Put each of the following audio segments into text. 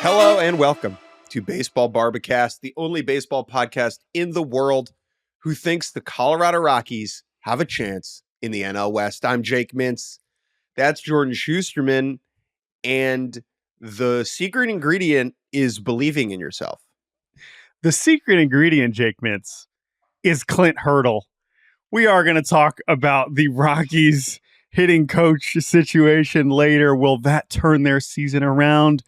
Hello and welcome to Baseball Barbacast, the only baseball podcast in the world who thinks the Colorado Rockies have a chance in the NL West. I'm Jake Mintz. That's Jordan Shusterman. And the secret ingredient is believing in yourself. The secret ingredient, Jake Mintz, is Clint Hurdle. We are going to talk about the Rockies hitting coach situation later. Will that turn their season around?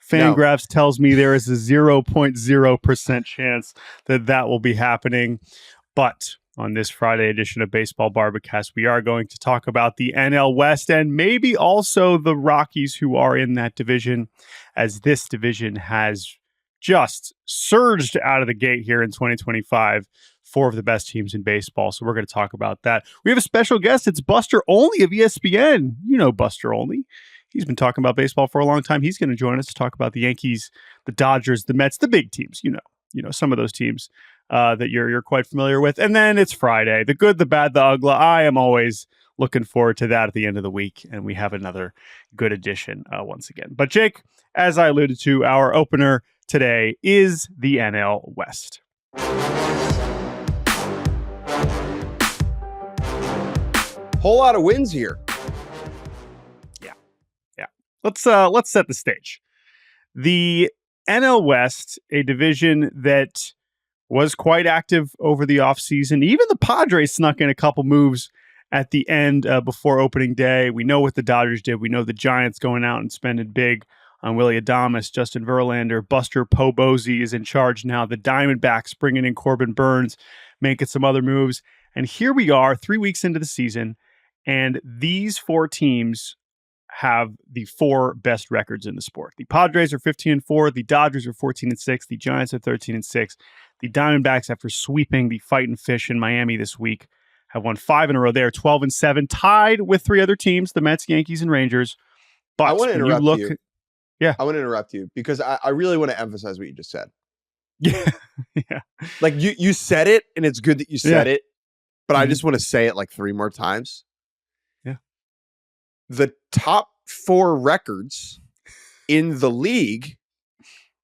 Fangraphs tells me there is a 0.0% chance that will be happening. But on this Friday edition of Baseball Barbacast, we are going to talk about the NL West and maybe also the Rockies who are in that division, as this division has just surged out of the gate here in 2025. Four of the best teams in baseball. So we're going to talk about that. We have a special guest. It's Buster Olney of ESPN. You know Buster Olney. He's been talking about baseball for a long time. He's going to join us to talk about the Yankees, the Dodgers, the Mets, the big teams. You know some of those teams that you're quite familiar with. And then it's Friday. The good, the bad, the ugly. I am always looking forward to that at the end of the week. And we have another good edition once again. But Jake, as I alluded to, our opener today is the NL West. Whole lot of wins here. Let's set the stage. The NL West, a division that was quite active over the offseason. Even the Padres snuck in a couple moves at the end before opening day. We know what the Dodgers did. We know the Giants going out and spending big on Willy Adames, Justin Verlander, Buster Posey is in charge now. The Diamondbacks bringing in Corbin Burns, making some other moves. And here we are 3 weeks into the season, and these four teams have the four best records in the sport. The Padres are 15-4, the Dodgers are 14-6, the Giants are 13-6. The Diamondbacks, after sweeping the Fightin' Fish in Miami this week, have won 5 in a row. They are 12-7, tied with three other teams, the Mets, Yankees, and Rangers. But I want to interrupt you. Yeah. I want to interrupt you because I really want to emphasize what you just said. Yeah. Like you said it, and it's good that you said it, but I just want to say it like 3 more times. The top 4 records in the league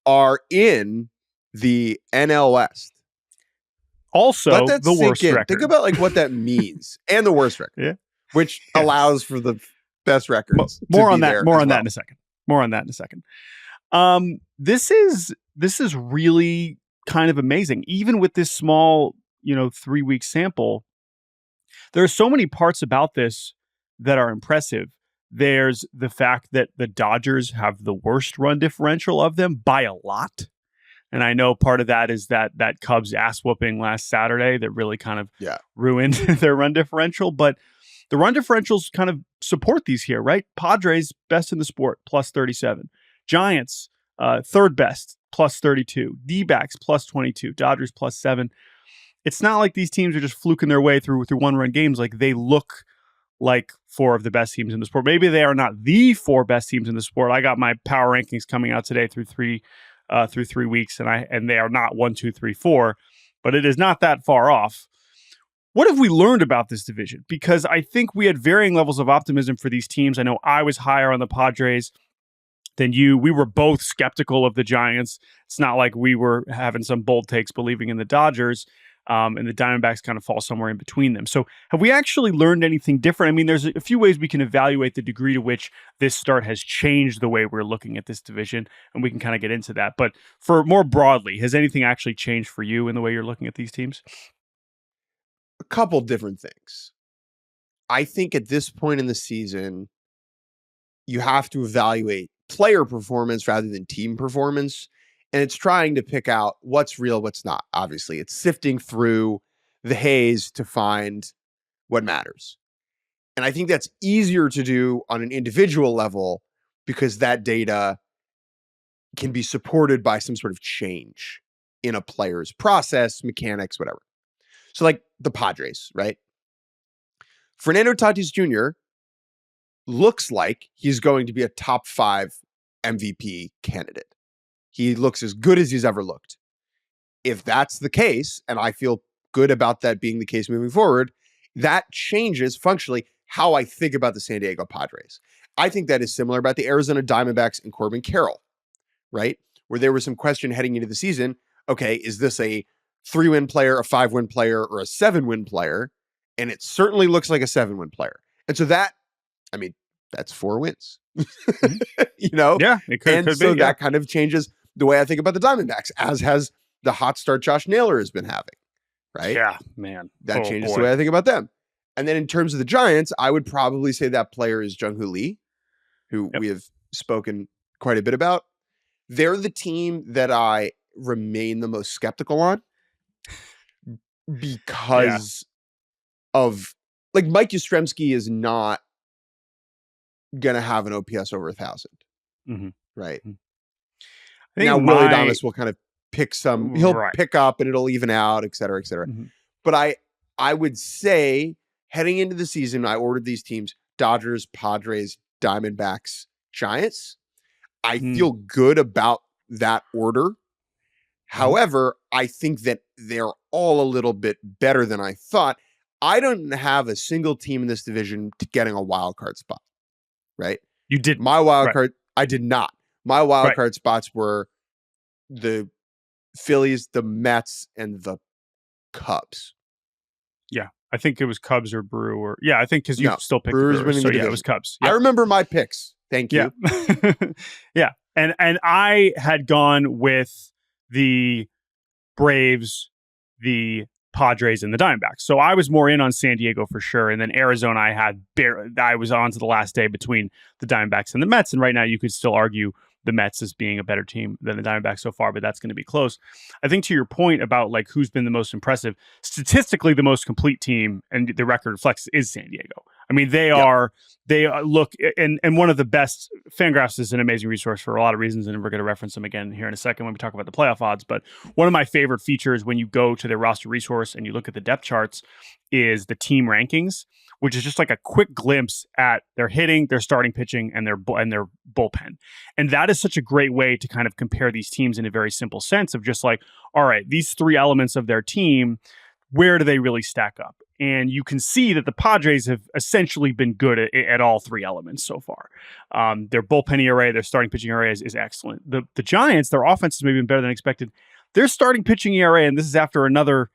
are in the NL West. Also, the worst record. Think about like what that means, and the worst record, which allows for the best records. More on that in a second. This is really kind of amazing. Even with this small, 3-week sample, there are so many parts about this that are impressive. There's the fact that the Dodgers have the worst run differential of them by a lot. And I know part of that is that Cubs ass whooping last Saturday that really kind of ruined their run differential. But the run differentials kind of support these here, right? Padres, best in the sport, plus 37. Giants, third best, plus 32. D-backs, plus 22. Dodgers, plus 7. It's not like these teams are just fluking their way through one-run games. Like, they look like 4 of the best teams in the sport. Maybe they are not the 4 best teams in the sport. I got my power rankings coming out today through 3 weeks, and they are not 1, 2, 3, 4, but it is not that far off. What have we learned about this division? Because I think we had varying levels of optimism for these teams. I know I was higher on the Padres than you. We were both skeptical of the Giants. It's not like we were having some bold takes believing in the Dodgers. And the Diamondbacks kind of fall somewhere in between them. So have we actually learned anything different? I mean, there's a few ways we can evaluate the degree to which this start has changed the way we're looking at this division, and we can kind of get into that. But for more broadly, has anything actually changed for you in the way you're looking at these teams? A couple different things. I think at this point in the season, you have to evaluate player performance rather than team performance. And it's trying to pick out what's real, what's not. Obviously, it's sifting through the haze to find what matters. And I think that's easier to do on an individual level because that data can be supported by some sort of change in a player's process, mechanics, whatever. So like the Padres, right? Fernando Tatis Jr. looks like he's going to be a top 5 MVP candidate. He looks as good as he's ever looked. If that's the case, and I feel good about that being the case moving forward, that changes functionally how I think about the San Diego Padres. I think that is similar about the Arizona Diamondbacks and Corbin Carroll, right? Where there was some question heading into the season. Okay, is this a 3-win player, a 5-win player, or a 7-win player? And it certainly looks like a 7-win player. And so that's 4 wins, Yeah, it could and so be, that kind of changes the way I think about the Diamondbacks, as has the hot start Josh Naylor has been having, right? Yeah, man. That changes the way I think about them. And then in terms of the Giants, I would probably say that player is Jung-Hoo Lee, who we have spoken quite a bit about. They're the team that I remain the most skeptical on because of, like, Mike Yastrzemski is not going to have an OPS over 1,000, right? Now, Willie Adames will kind of pick some, he'll pick up and it'll even out, et cetera, et cetera. But I would say heading into the season, I ordered these teams: Dodgers, Padres, Diamondbacks, Giants. I feel good about that order. However, I think that they're all a little bit better than I thought. I don't have a single team in this division getting a wild card spot, right? You did. My wild card, I did not. My wild card spots were the Phillies, the Mets, and the Cubs. Yeah, I think it was Cubs or Brew, or I think because you still picked Brewers the Brewers, winning so the division. It was Cubs. I remember my picks. Thank you. Yeah. And I had gone with the Braves, the Padres, and the Diamondbacks. So I was more in on San Diego for sure. And then Arizona, I was on to the last day between the Diamondbacks and the Mets. And right now you could still argue the Mets as being a better team than the Diamondbacks so far, but that's going to be close. I think to your point about like who's been the most impressive, statistically the most complete team, and the record reflects, is San Diego. I mean, they look, and one of the best. Fangraphs is an amazing resource for a lot of reasons, and we're going to reference them again here in a second when we talk about the playoff odds. But one of my favorite features when you go to their roster resource and you look at the depth charts is the team rankings, which is just like a quick glimpse at their hitting, their starting pitching, and their bullpen. And that is such a great way to kind of compare these teams in a very simple sense of just like, all right, these 3 elements of their team, where do they really stack up? And you can see that the Padres have essentially been good at all 3 elements so far. Their bullpen ERA, their starting pitching ERA is excellent. The Giants, their offense has maybe been better than expected. Their starting pitching ERA, and this is after another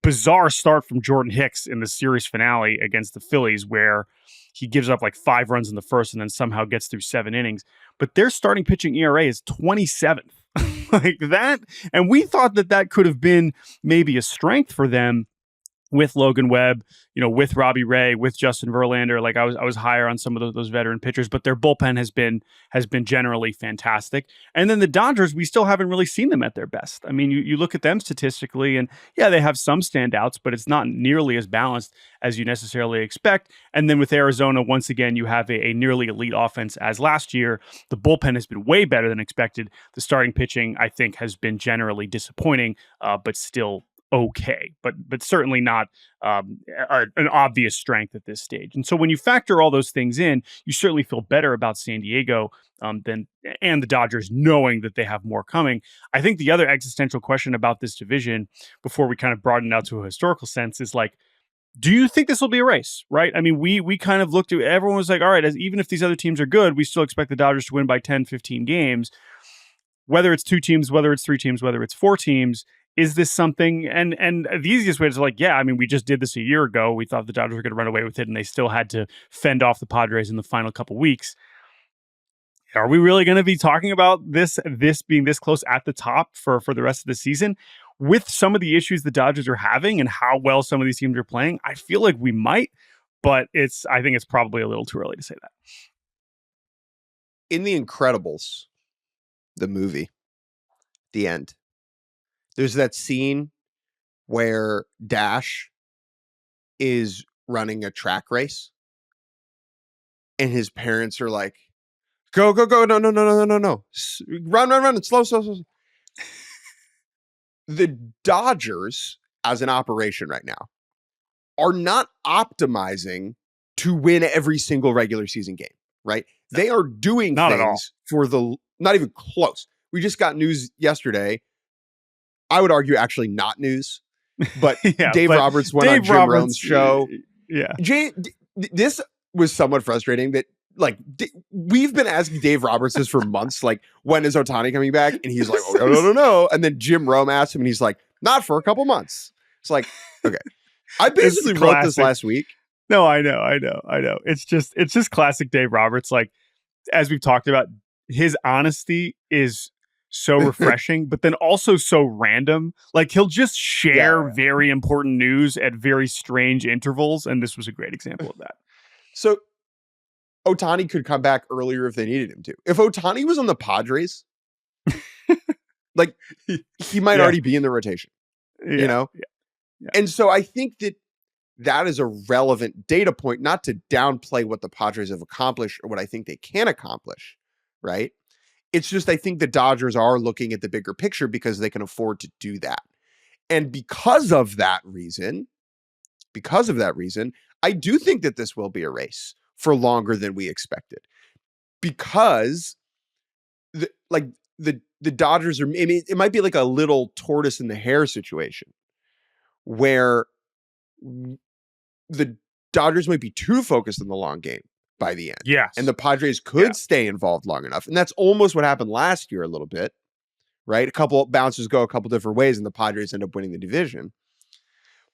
bizarre start from Jordan Hicks in the series finale against the Phillies, where he gives up like 5 runs in the first and then somehow gets through 7 innings. But their starting pitching ERA is 27th. Like that. And we thought that could have been maybe a strength for them with Logan Webb, with Robbie Ray, with Justin Verlander. Like I was higher on some of those veteran pitchers, but their bullpen has been generally fantastic. And then the Dodgers, we still haven't really seen them at their best. I mean, you look at them statistically, and they have some standouts, but it's not nearly as balanced as you necessarily expect. And then with Arizona, once again, you have a nearly elite offense as last year. The bullpen has been way better than expected. The starting pitching, I think, has been generally disappointing, but still okay, but certainly not an obvious strength at this stage. And so when you factor all those things in, you certainly feel better about San Diego and the Dodgers, knowing that they have more coming. I think the other existential question about this division, before we kind of broaden it out to a historical sense, is like, do you think this will be a race, right? I mean, we kind of looked at, everyone was like, all right, even if these other teams are good, we still expect the Dodgers to win by 10, 15 games. Whether it's 2 teams, whether it's 3 teams, whether it's 4 teams, is this something? And the easiest way is like, I mean, we just did this a year ago. We thought the Dodgers were going to run away with it, and they still had to fend off the Padres in the final couple weeks. Are we really going to be talking about this being this close at the top for the rest of the season? With some of the issues the Dodgers are having and how well some of these teams are playing, I feel like we might, but I think it's probably a little too early to say that. In The Incredibles, the movie, the end, there's that scene where Dash is running a track race and his parents are like, go, no, run, it's slow. The Dodgers, as an operation right now, are not optimizing to win every single regular season game, right? They are doing things for not even close. We just got news yesterday. I would argue actually not news, but Dave Roberts went on Jim Rome's show. Yeah. This was somewhat frustrating that we've been asking Dave Roberts this for months, like, when is Ohtani coming back? And he's like, oh, no. And then Jim Rome asked him, and he's like, not for a couple months. It's like, okay. I basically wrote this last week. No, I know. It's just classic Dave Roberts. Like, as we've talked about, his honesty is so refreshing, but then also so random. Like, he'll just share very important news at very strange intervals, and this was a great example of that. So Ohtani could come back earlier if they needed him to. If Ohtani was on the Padres, like, he might already be in the rotation, you know? Yeah. And so I think that is a relevant data point, not to downplay what the Padres have accomplished or what I think they can accomplish, right? It's just, I think the Dodgers are looking at the bigger picture because they can afford to do that. And because of that reason, I do think that this will be a race for longer than we expected, because the Dodgers are, I mean, it might be like a little tortoise in the hare situation where the Dodgers might be too focused on the long game by the end. Yes. And the Padres could stay involved long enough. And that's almost what happened last year a little bit, right? A couple bounces go a couple different ways and the Padres end up winning the division.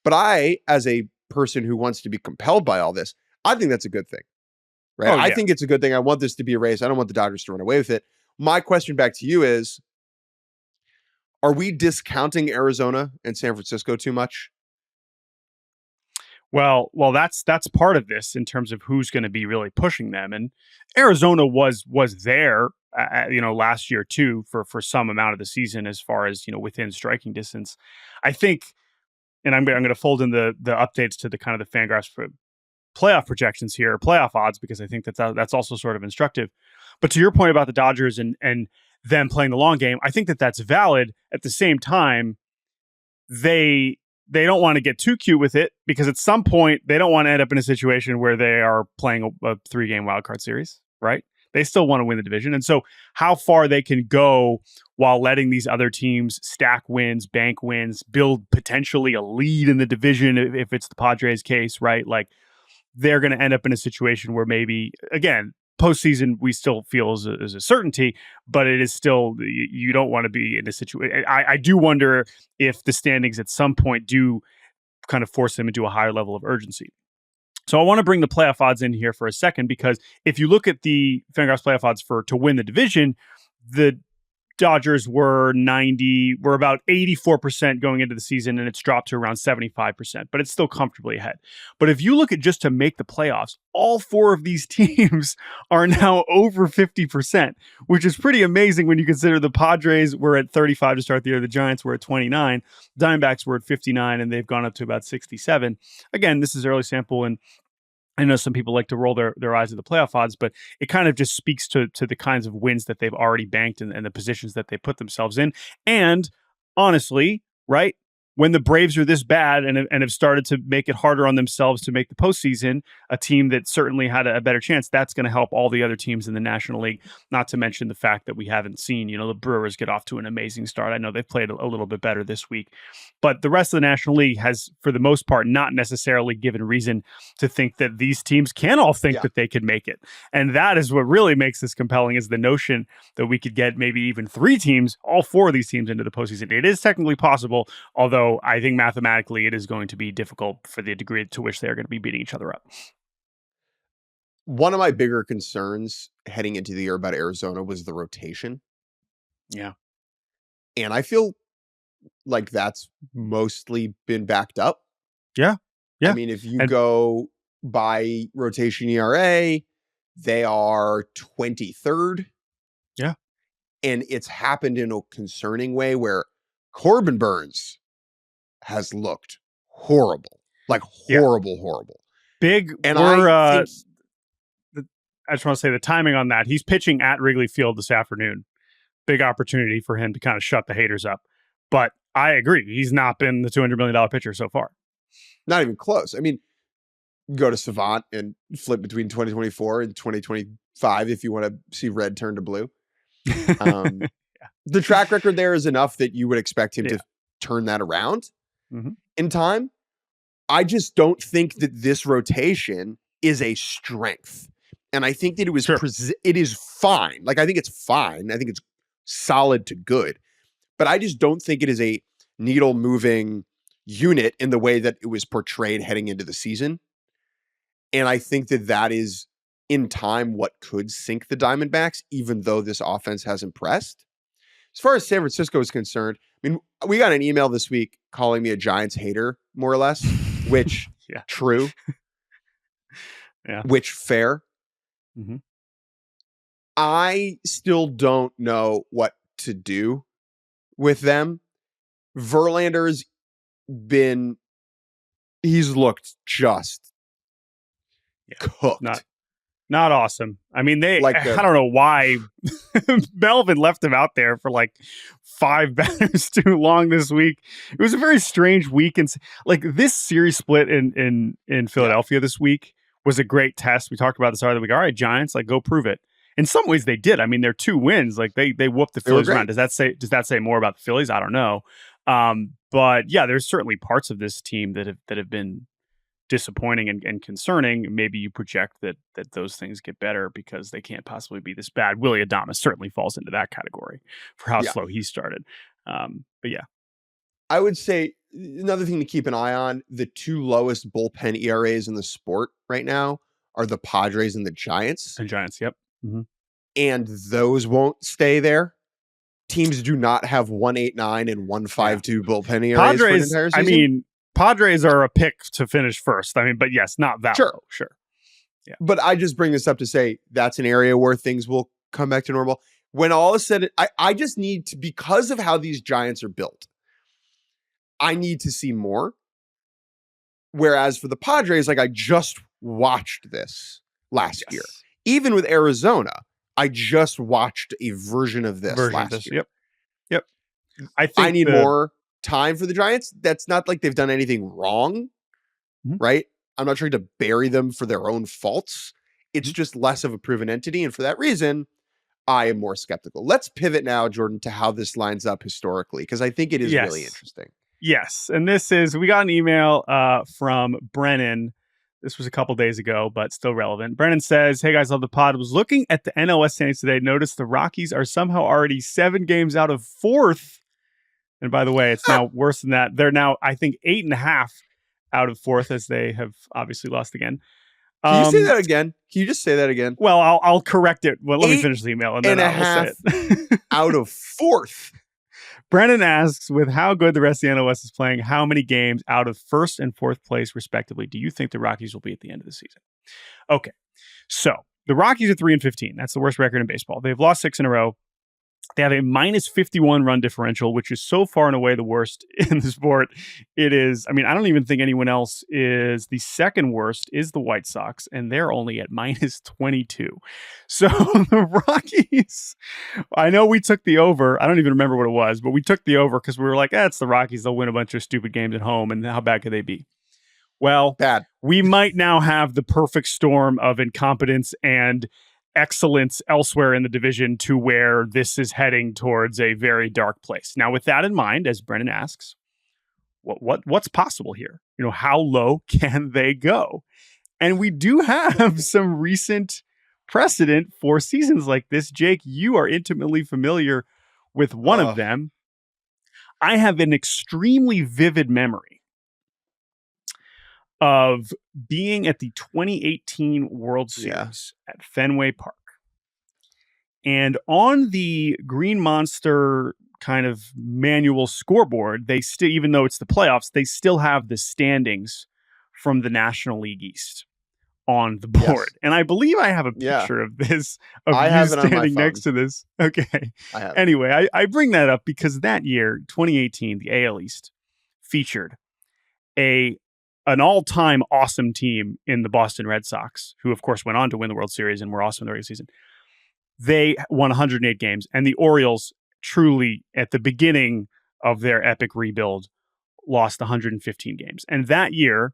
But I, as a person who wants to be compelled by all this, I think that's a good thing, right? I think it's a good thing. I want this to be a race. I don't want the Dodgers to run away with it. My question back to you is, are we discounting Arizona and San Francisco too much? Well, that's part of this in terms of who's going to be really pushing them. And Arizona was there, last year too, for some amount of the season, as far as, within striking distance. I think, and I'm going to fold in the updates to the kind of the Fangraphs for playoff projections here, playoff odds, because I think that's also sort of instructive. But to your point about the Dodgers and them playing the long game, I think that's valid. At the same time, they don't want to get too cute with it, because at some point they don't want to end up in a situation where they are playing a 3-game wildcard series, right? They still want to win the division. And so how far they can go while letting these other teams stack wins, bank wins, build potentially a lead in the division, if it's the Padres case, right? Like, they're going to end up in a situation where maybe, again, postseason we still feel is a certainty, but it is still, you don't want to be in a situation. I do wonder if the standings at some point do kind of force them into a higher level of urgency. So I want to bring the playoff odds in here for a second, because if you look at the Fangraphs playoff odds to win the division, the Dodgers were about 84% going into the season, and it's dropped to around 75%, but it's still comfortably ahead. But if you look at just to make the playoffs, all 4 of these teams are now over 50%, which is pretty amazing when you consider the Padres were at 35 to start the year, the Giants were at 29, Diamondbacks were at 59, and they've gone up to about 67. Again, this is early sample, and I know some people like to roll their eyes at the playoff odds, but it kind of just speaks to the kinds of wins that they've already banked and the positions that they put themselves in. And honestly, right, when the Braves are this bad and have started to make it harder on themselves to make the postseason, a team that certainly had a better chance, that's going to help all the other teams in the National League, not to mention the fact that we haven't seen, the Brewers get off to an amazing start. I know they've played a little bit better this week, but the rest of the National League has, for the most part, not necessarily given reason to think that these teams can all think that they could make it. And that is what really makes this compelling, is the notion that we could get maybe even 3 teams, all 4 of these teams into the postseason. It is technically possible, although I think mathematically it is going to be difficult for the degree to which they're going to be beating each other up. One of my bigger concerns heading into the year about Arizona was the rotation. Yeah. And I feel like that's mostly been backed up. Yeah. I mean, if you go by rotation ERA, they are 23rd. Yeah. And it's happened in a concerning way where Corbin Burns has looked horrible, like horrible. Big. And I just want to say the timing on that. He's pitching at Wrigley Field this afternoon. Big opportunity for him to kind of shut the haters up. But I agree. He's not been the $200 million pitcher so far. Not even close. I mean, go to Savant and flip between 2024 and 2025 if you want to see red turn to blue. The track record there is enough that you would expect him to turn that around in time. I just don't think that this rotation is a strength. And I think that it was Sure. it is fine. Like, I think it's fine. I think it's solid to good. But I just don't think it is a needle moving unit in the way that it was portrayed heading into the season. And I think that that is in time what could sink the Diamondbacks, even though this offense has impressed. As far as San Francisco is concerned, I mean, we got an email this week calling me a Giants hater, more or less, which yeah, true. Yeah. Which fair. Mm-hmm. I still don't know what to do with them. Verlander's he's looked just cooked. Not awesome. I mean, I don't know why Melvin left him out there for like 5 batters too long this week. It was a very strange week. And like this series split in Philadelphia this week was a great test. We talked about this other week. All right, Giants, like go prove it. In some ways they did. I mean, their 2 wins, like they whooped the Phillies around. Does that say more about the Phillies? I don't know. But yeah, there's certainly parts of this team that have been disappointing and concerning. Maybe you project that those things get better because they can't possibly be this bad. Willy Adames certainly falls into that category for how slow he started. But yeah, I would say another thing to keep an eye on, the 2 lowest bullpen ERAs in the sport right now are the Padres and the Giants. Yep. Mm-hmm. And those won't stay there. Teams do not have 1.89 and 1.52 bullpen ERAs Padres, for an entire season. I mean, Padres are a pick to finish first. I mean, but yes, not that low. Sure. Yeah. But I just bring this up to say that's an area where things will come back to normal. When all is said, I just need to, because of how these Giants are built, I need to see more. Whereas for the Padres, like I just watched this last year. Even with Arizona, I just watched a version of this last year. Yep. I need more time for the Giants. That's not like they've done anything wrong, right? I'm not trying to bury them for their own faults. It's just less of a proven entity. And for that reason, I am more skeptical. Let's pivot now, Jordan, to how this lines up historically, because I think it is really interesting. Yes. And we got an email from Brennan. This was a couple days ago, but still relevant. Brennan says, hey guys, love the pod. I was looking at the NOS standings today. Noticed the Rockies are somehow already 7 games out of 4th. And by the way, it's now worse than that. They're now, I think, 8.5 out of 4th, as they have obviously lost again. Can you say that again? Can you just say that again? Well, I'll correct it. Well, let me finish the email and then I'll say it. Out of 4th. Brennan asks, with how good the rest of the NOS is playing, how many games out of 1st and 4th place, respectively, do you think the Rockies will be at the end of the season? Okay, so the Rockies are 3-15. That's the worst record in baseball. They've lost 6 in a row. They have a minus 51 run differential, which is so far and away the worst in the sport. It is, I mean, I don't even think anyone else is. The second worst is the White Sox, and they're only at minus 22. So the Rockies, I know we took the over. I don't even remember what it was, but we took the over because we were like, it's the Rockies. They'll win a bunch of stupid games at home, and how bad could they be? Well, bad. We might now have the perfect storm of incompetence and excellence elsewhere in the division to where this is heading towards a very dark place. Now, with that in mind, as Brennan asks, what's possible here? You know, how low can they go? And we do have some recent precedent for seasons like this. Jake, you are intimately familiar with one of them. I have an extremely vivid memory of being at the 2018 World Series at Fenway Park. And on the Green Monster kind of manual scoreboard, they still, even though it's the playoffs, they still have the standings from the National League East on the board. Yes. And I believe I have a picture of this, of you standing next to this. Okay. Anyway, I bring that up because that year, 2018, the AL East featured an all-time awesome team in the Boston Red Sox, who, of course, went on to win the World Series and were awesome in the regular season. They won 108 games, and the Orioles truly, at the beginning of their epic rebuild, lost 115 games. And that year,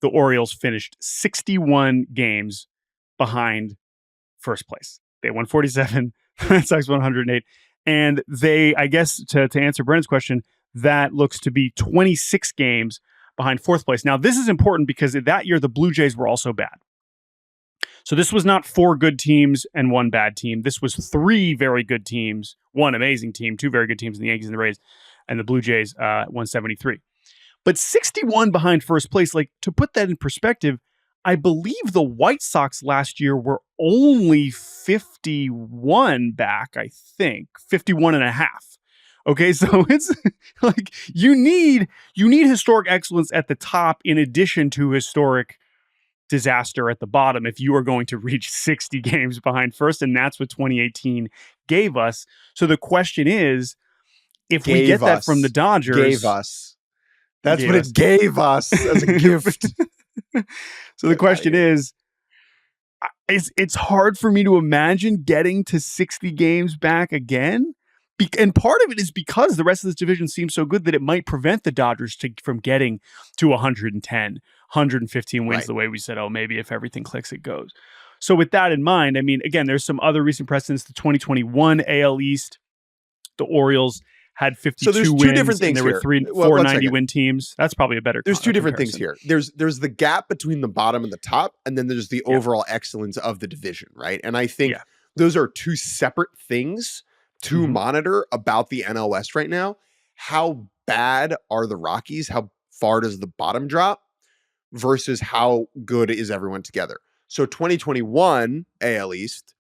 the Orioles finished 61 games behind first place. They won 47, the Red Sox won 108. And they, I guess, to answer Brennan's question, that looks to be 26 games behind fourth place. Now, this is important because that year the Blue Jays were also bad. So this was not 4 good teams and 1 bad team. This was 3 very good teams, 1 amazing team, 2 very good teams, the Yankees and the Rays, and the Blue Jays, 173. But 61 behind first place, like, to put that in perspective, I believe the White Sox last year were only 51 back, I think, 51 and a half. Okay, so it's like you need historic excellence at the top in addition to historic disaster at the bottom if you are going to reach 60 games behind first, and that's what 2018 gave us. So the question is, if we get that from the Dodgers, that's what it gave us as a gift. So the question is, it's hard for me to imagine getting to 60 games back again. And part of it is because the rest of this division seems so good that it might prevent the Dodgers from getting to 110, 115 wins, the way we said, oh, maybe if everything clicks, it goes. So with that in mind, I mean, again, there's some other recent precedents. The 2021 AL East, the Orioles had 52 wins. So there's two different things and there here. were 490 win teams. That's probably a better There's two different things here. There's the gap between the bottom and the top, and then there's the overall excellence of the division, right? And I think those are two separate things to monitor about the NL West right now. How bad are the Rockies? How far does the bottom drop versus how good is everyone together? So 2021 AL East,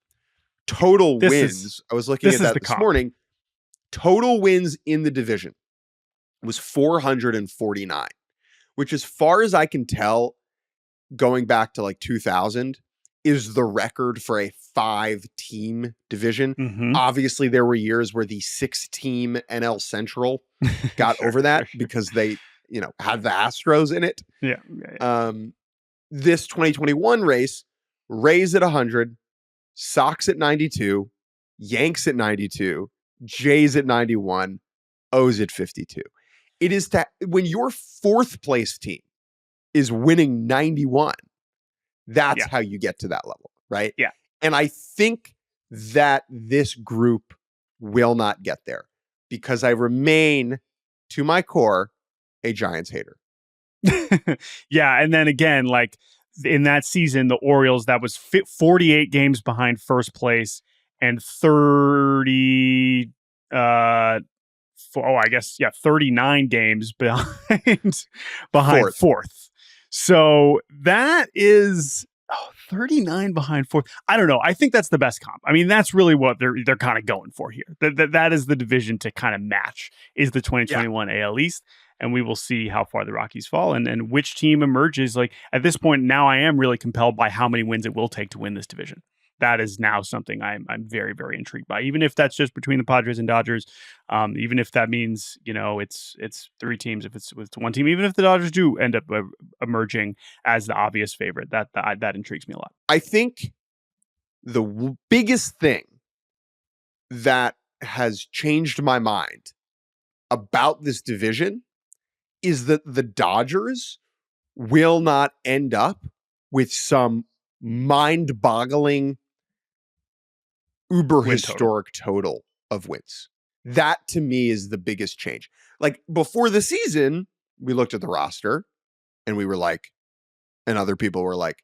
total wins. I was looking at that this morning. Total wins in the division was 449, which, as far as I can tell, going back to like 2000, is the record for a 5-team division. Obviously, there were years where the 6-team NL Central got over that because they, had the Astros in it. This 2021 race, Rays at 100, Sox at 92, Yanks at 92, Jays at 91, O's at 52. It is when your 4th place team is winning 91, that's how you get to that level, right? Yeah. And I think that this group will not get there because I remain, to my core, a Giants hater. Yeah. And then again, like in that season, the Orioles, that was 48 games behind first place and 39 games behind fourth. So that is 39 behind fourth. I don't know. I think that's the best comp. I mean, that's really what they're kind of going for here. That is the division to kind of match is the 2021 AL East. And we will see how far the Rockies fall and which team emerges. Like at this point, now I am really compelled by how many wins it will take to win this division. That is now something I'm very, very intrigued by. Even if that's just between the Padres and Dodgers, even if that means it's 3 teams, if it's with 1 team, even if the Dodgers do end up emerging as the obvious favorite, that intrigues me a lot. I think the biggest thing that has changed my mind about this division is that the Dodgers will not end up with some mind-boggling uber historic total of wins. That to me is the biggest change. Like before the season, we looked at the roster and we were like, and other people were like,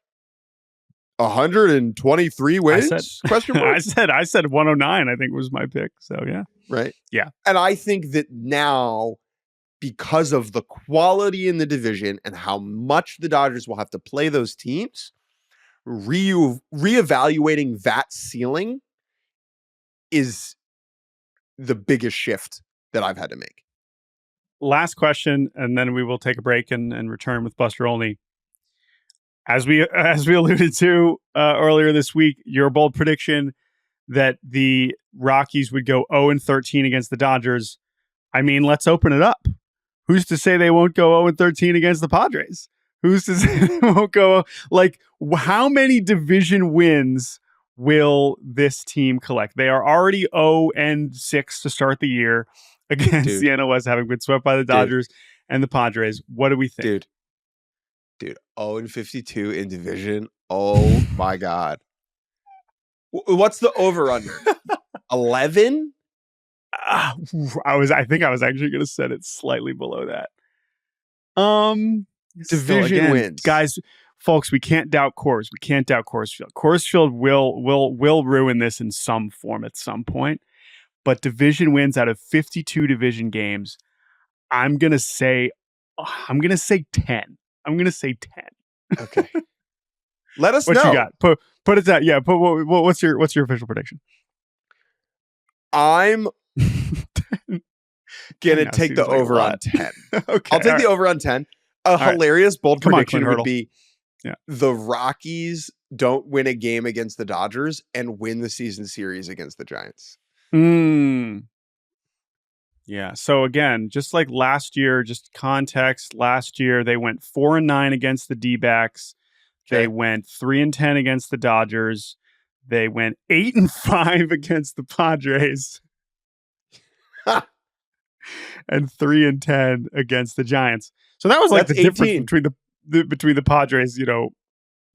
123 wins? Question mark? I said 109, I think was my pick. So yeah. Right. Yeah. And I think that now, because of the quality in the division and how much the Dodgers will have to play those teams, reevaluating that ceiling is the biggest shift that I've had to make. Last question, and then we will take a break and return with Buster Olney. As we alluded to earlier this week, your bold prediction that the Rockies would go 0-13 against the Dodgers. I mean, let's open it up. Who's to say they won't go 0-13 against the Padres? Who's to say they won't go? Like, how many division wins will this team collect? They are already 0-6 to start the year against the NL West, having been swept by the Dodgers and the Padres. What do we think? Dude, 0-52 in division. Oh my God. What's the over-under? 11? I think I was actually going to set it slightly below that. Division wins, guys. folks, we can't doubt Coors. We can't doubt Coors Field. Coors Field will ruin this in some form at some point. But division wins out of 52 division games, I'm gonna say 10. I'm gonna say 10. Okay. Let us what know. You got? Put it down. Yeah. What's your official prediction? I'm gonna take the over on 10. Okay, I'll take the over on 10. A hilarious bold prediction would be the Rockies don't win a game against the Dodgers and win the season series against the Giants. Yeah. So again, just like last year, just context, last year they went 4-9 against the D-backs. Okay. They went 3-10 against the Dodgers. They went 8-5 against the Padres. And 3-10 against the Giants. So that was like the 18. Difference between the Padres,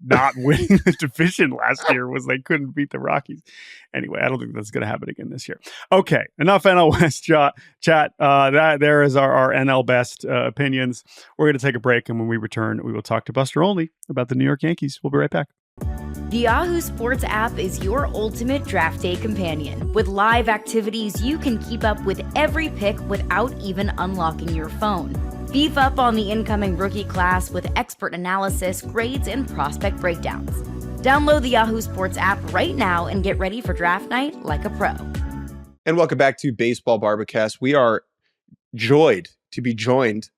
not winning the division last year was they couldn't beat the Rockies. Anyway, I don't think that's going to happen again this year. Okay, enough NL West chat. That there is our NL Best opinions. We're going to take a break, and when we return, we will talk to Buster Olney about the New York Yankees. We'll be right back. The Yahoo Sports app is your ultimate draft day companion. With live activities, you can keep up with every pick without even unlocking your phone. Beef up on the incoming rookie class with expert analysis, grades, and prospect breakdowns. Download the Yahoo Sports app right now and get ready for draft night like a pro. And welcome back to Baseball Barbacast. We are joyed to be joined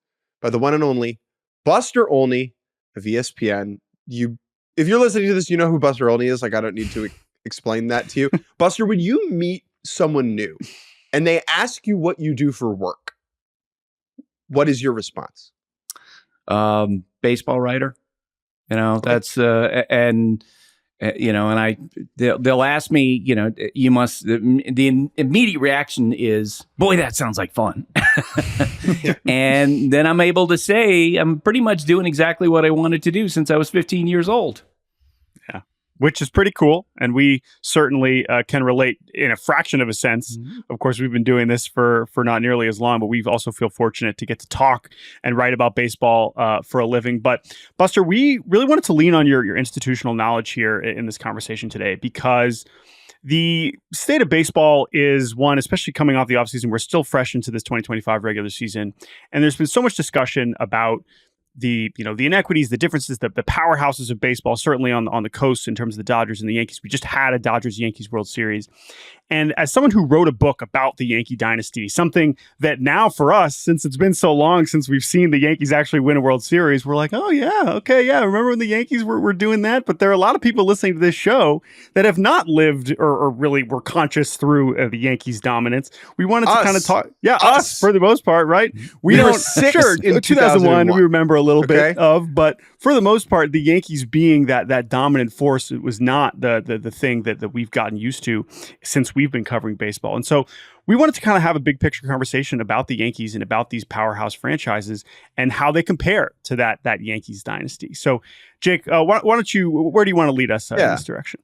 by the one and only Buster Olney of ESPN. If you're listening to this, you know who Buster Olney is. Like, I don't need to explain that to you. Buster, when you meet someone new and they ask you what you do for work, what is your response? Baseball writer. That's and they'll ask me, you must. The immediate reaction is, boy, that sounds like fun. And then I'm able to say I'm pretty much doing exactly what I wanted to do since I was 15 years old. Yeah, which is pretty cool. And we certainly can relate in a fraction of a sense. Mm-hmm. Of course, we've been doing this for not nearly as long, but we also feel fortunate to get to talk and write about baseball for a living. But Buster, we really wanted to lean on your institutional knowledge here in this conversation today, because the state of baseball is one, especially coming off the offseason. We're still fresh into this 2025 regular season. And there's been so much discussion about the inequities, the differences, the powerhouses of baseball, certainly on the coast in terms of the Dodgers and the Yankees. We just had a Dodgers-Yankees World Series. And as someone who wrote a book about the Yankee dynasty, something that now for us, since it's been so long since we've seen the Yankees actually win a World Series, we're like, oh yeah, okay, yeah, remember when the Yankees were doing that? But there are a lot of people listening to this show that have not lived or really were conscious through the Yankees dominance. We wanted to kind of talk, us for the most part, right? We were six in 2001, we remember a little bit of, but for the most part, the Yankees being that dominant force, it was not the thing that we've gotten used to since we've been covering baseball. And so we wanted to kind of have a big picture conversation about the Yankees and about these powerhouse franchises and how they compare to that Yankees dynasty. So Jake, where do you want to lead us in this direction?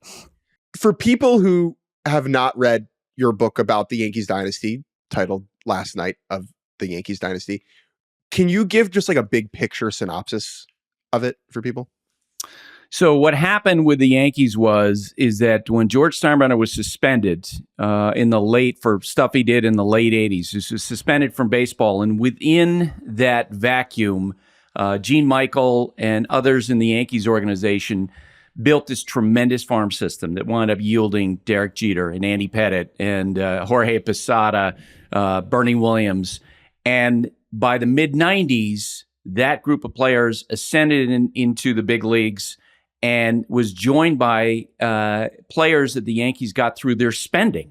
For people who have not read your book about the Yankees dynasty, titled Last Night of the Yankees Dynasty, can you give just like a big picture synopsis of it for people? So what happened with the Yankees is that when George Steinbrenner was suspended for stuff he did in the late 80s, he was suspended from baseball. And within that vacuum, Gene Michael and others in the Yankees organization built this tremendous farm system that wound up yielding Derek Jeter and Andy Pettitte and Jorge Posada, Bernie Williams. And by the mid-90s, that group of players ascended into the big leagues and was joined by players that the Yankees got through their spending.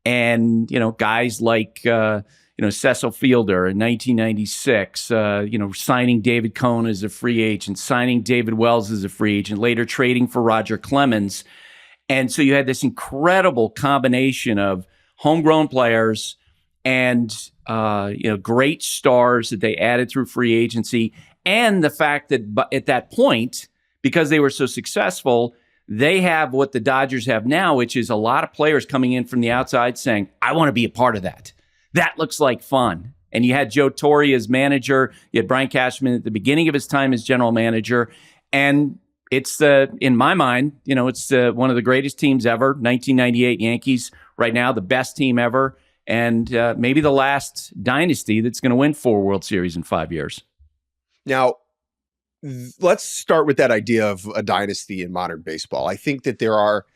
And, guys like, Cecil Fielder in 1996, signing David Cohn as a free agent, signing David Wells as a free agent, later trading for Roger Clemens. And so you had this incredible combination of homegrown players and, great stars that they added through free agency. And the fact that at that point, because they were so successful, they have what the Dodgers have now, which is a lot of players coming in from the outside saying, I want to be a part of that. That looks like fun. And you had Joe Torre as manager. You had Brian Cashman at the beginning of his time as general manager. And it's in my mind, it's one of the greatest teams ever. 1998 Yankees, right now the best team ever, and maybe the last dynasty that's going to win 4 World Series in 5 years. Now, let's start with that idea of a dynasty in modern baseball. I think that there are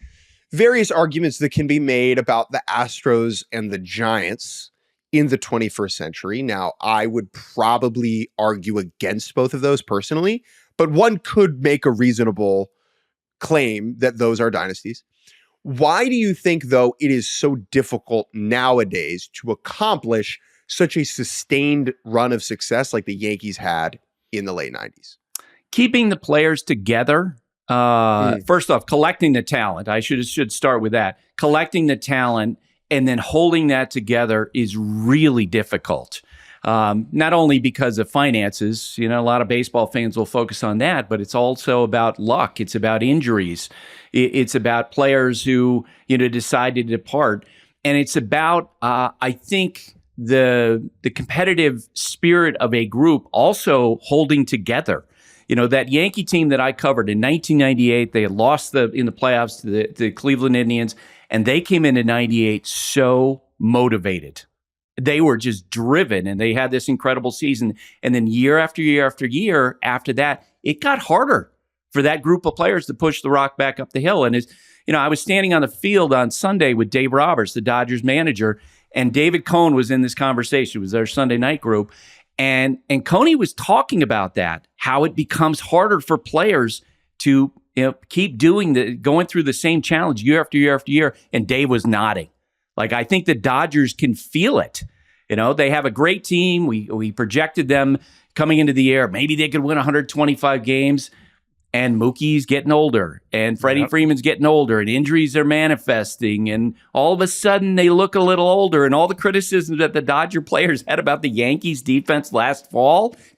various arguments that can be made about the Astros and the Giants in the 21st century. Now, I would probably argue against both of those personally, but one could make a reasonable claim that those are dynasties. Why do you think, though, it is so difficult nowadays to accomplish such a sustained run of success like the Yankees had in the late 90s? Keeping the players together. First off, collecting the talent. I should start with that. Collecting the talent and then holding that together is really difficult. Not only because of finances, a lot of baseball fans will focus on that, but it's also about luck. It's about injuries. It's about players who, decide to depart. And it's about, I think, the competitive spirit of a group also holding together. That Yankee team that I covered in 1998, they had lost in the playoffs to the Cleveland Indians, and they came into 98 so motivated. They were just driven, and they had this incredible season. And then year after year after year after that, it got harder for that group of players to push the rock back up the hill. And I was standing on the field on Sunday with Dave Roberts, the Dodgers manager, and David Cohn was in this conversation. It was their Sunday night group. And Coney was talking about that, how it becomes harder for players to keep going through the same challenge year after year after year. And Dave was nodding. Like, I think the Dodgers can feel it. They have a great team. We projected them coming into the year. Maybe they could win 125 games. And Mookie's getting older, and Freddie Freeman's getting older, and injuries are manifesting, and all of a sudden they look a little older, and all the criticisms that the Dodger players had about the Yankees defense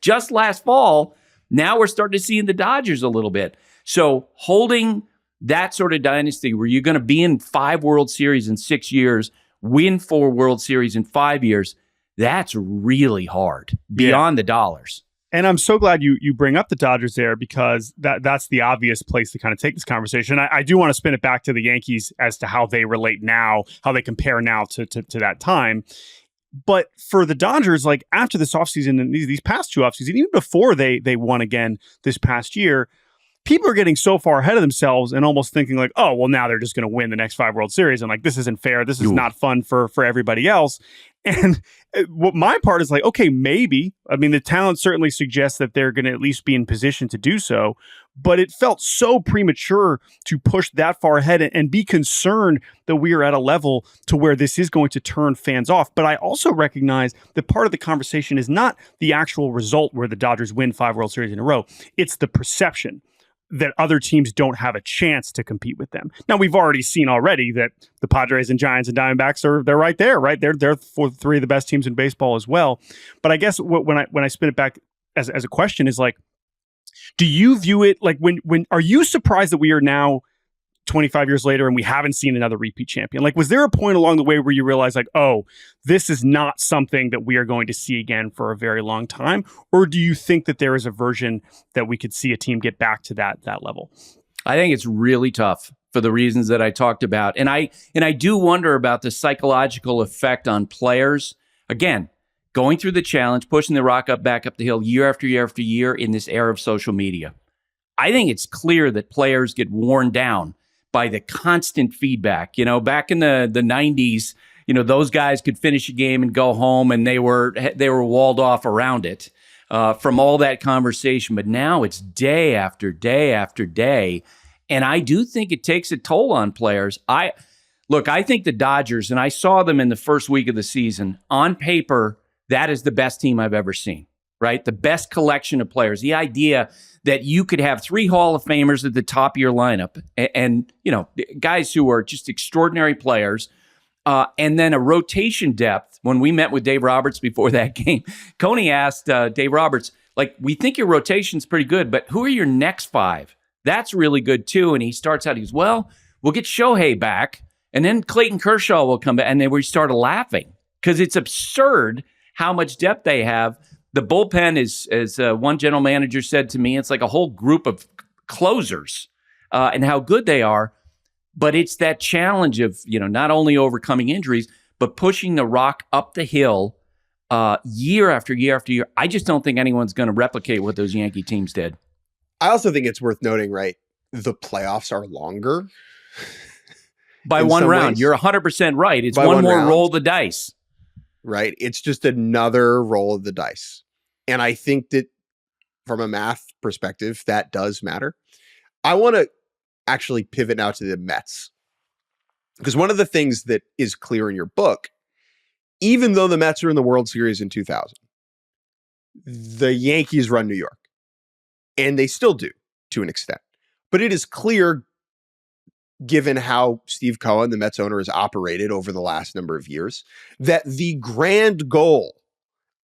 just last fall, now we're starting to see in the Dodgers a little bit. So holding that sort of dynasty where you're going to be in 5 World Series in 6 years, win 4 World Series in 5 years, that's really hard beyond the dollars. And I'm so glad you bring up the Dodgers there, because that's the obvious place to kind of take this conversation. I do want to spin it back to the Yankees as to how they relate now, how they compare now to that time. But for the Dodgers, like after this offseason and these past 2 offseasons, even before they won again this past year, people are getting so far ahead of themselves and almost thinking like, oh, well, now they're just going to win the next 5 World Series. And like, this isn't fair. This is not fun for everybody else. And what my part is like, okay, maybe. I mean, the talent certainly suggests that they're going to at least be in position to do so. But it felt so premature to push that far ahead and be concerned that we are at a level to where this is going to turn fans off. But I also recognize that part of the conversation is not the actual result where the Dodgers win 5 World Series in a row. It's the perception that other teams don't have a chance to compete with them. Now, we've already seen already that the Padres and Giants and Diamondbacks they're right there, right? They're 3 of the best teams in baseball as well. But I guess when I spin it back as a question is like, do you view it like when are you surprised that we are now 25 years later and we haven't seen another repeat champion? Like, was there a point along the way where you realized like, oh, this is not something that we are going to see again for a very long time? Or do you think that there is a version that we could see a team get back to that level? I think it's really tough for the reasons that I talked about. And I do wonder about the psychological effect on players. Again, going through the challenge, pushing the rock back up the hill year after year after year in this era of social media. I think it's clear that players get worn down by the constant feedback. Back in the 90s, those guys could finish a game and go home, and they were walled off around it from all that conversation. But now it's day after day after day, and I do think it takes a toll on players. I think the Dodgers, and I saw them in the first week of the season, on paper, that is the best team I've ever seen, right? The best collection of players. The idea that you could have 3 Hall of Famers at the top of your lineup and guys who are just extraordinary players, and then a rotation depth. When we met with Dave Roberts before that game, Coney asked Dave Roberts, like, we think your rotation's pretty good, but who are your next 5? That's really good too. And he starts out, he goes, well, we'll get Shohei back, and then Clayton Kershaw will come back. And then we started laughing because it's absurd how much depth they have. The bullpen is, as one general manager said to me, it's like a whole group of closers and how good they are. But it's that challenge of, not only overcoming injuries, but pushing the rock up the hill year after year after year. I just don't think anyone's going to replicate what those Yankee teams did. I also think it's worth noting, right? The playoffs are longer. By one round. Ways. You're 100% right. It's one more round. Roll of the dice. Right. It's just another roll of the dice. And I think that from a math perspective, that does matter. I want to actually pivot now to the Mets. Because one of the things that is clear in your book, even though the Mets are in the World Series in 2000, the Yankees run New York. And they still do, to an extent. But it is clear, given how Steve Cohen, the Mets owner, has operated over the last number of years, that the grand goal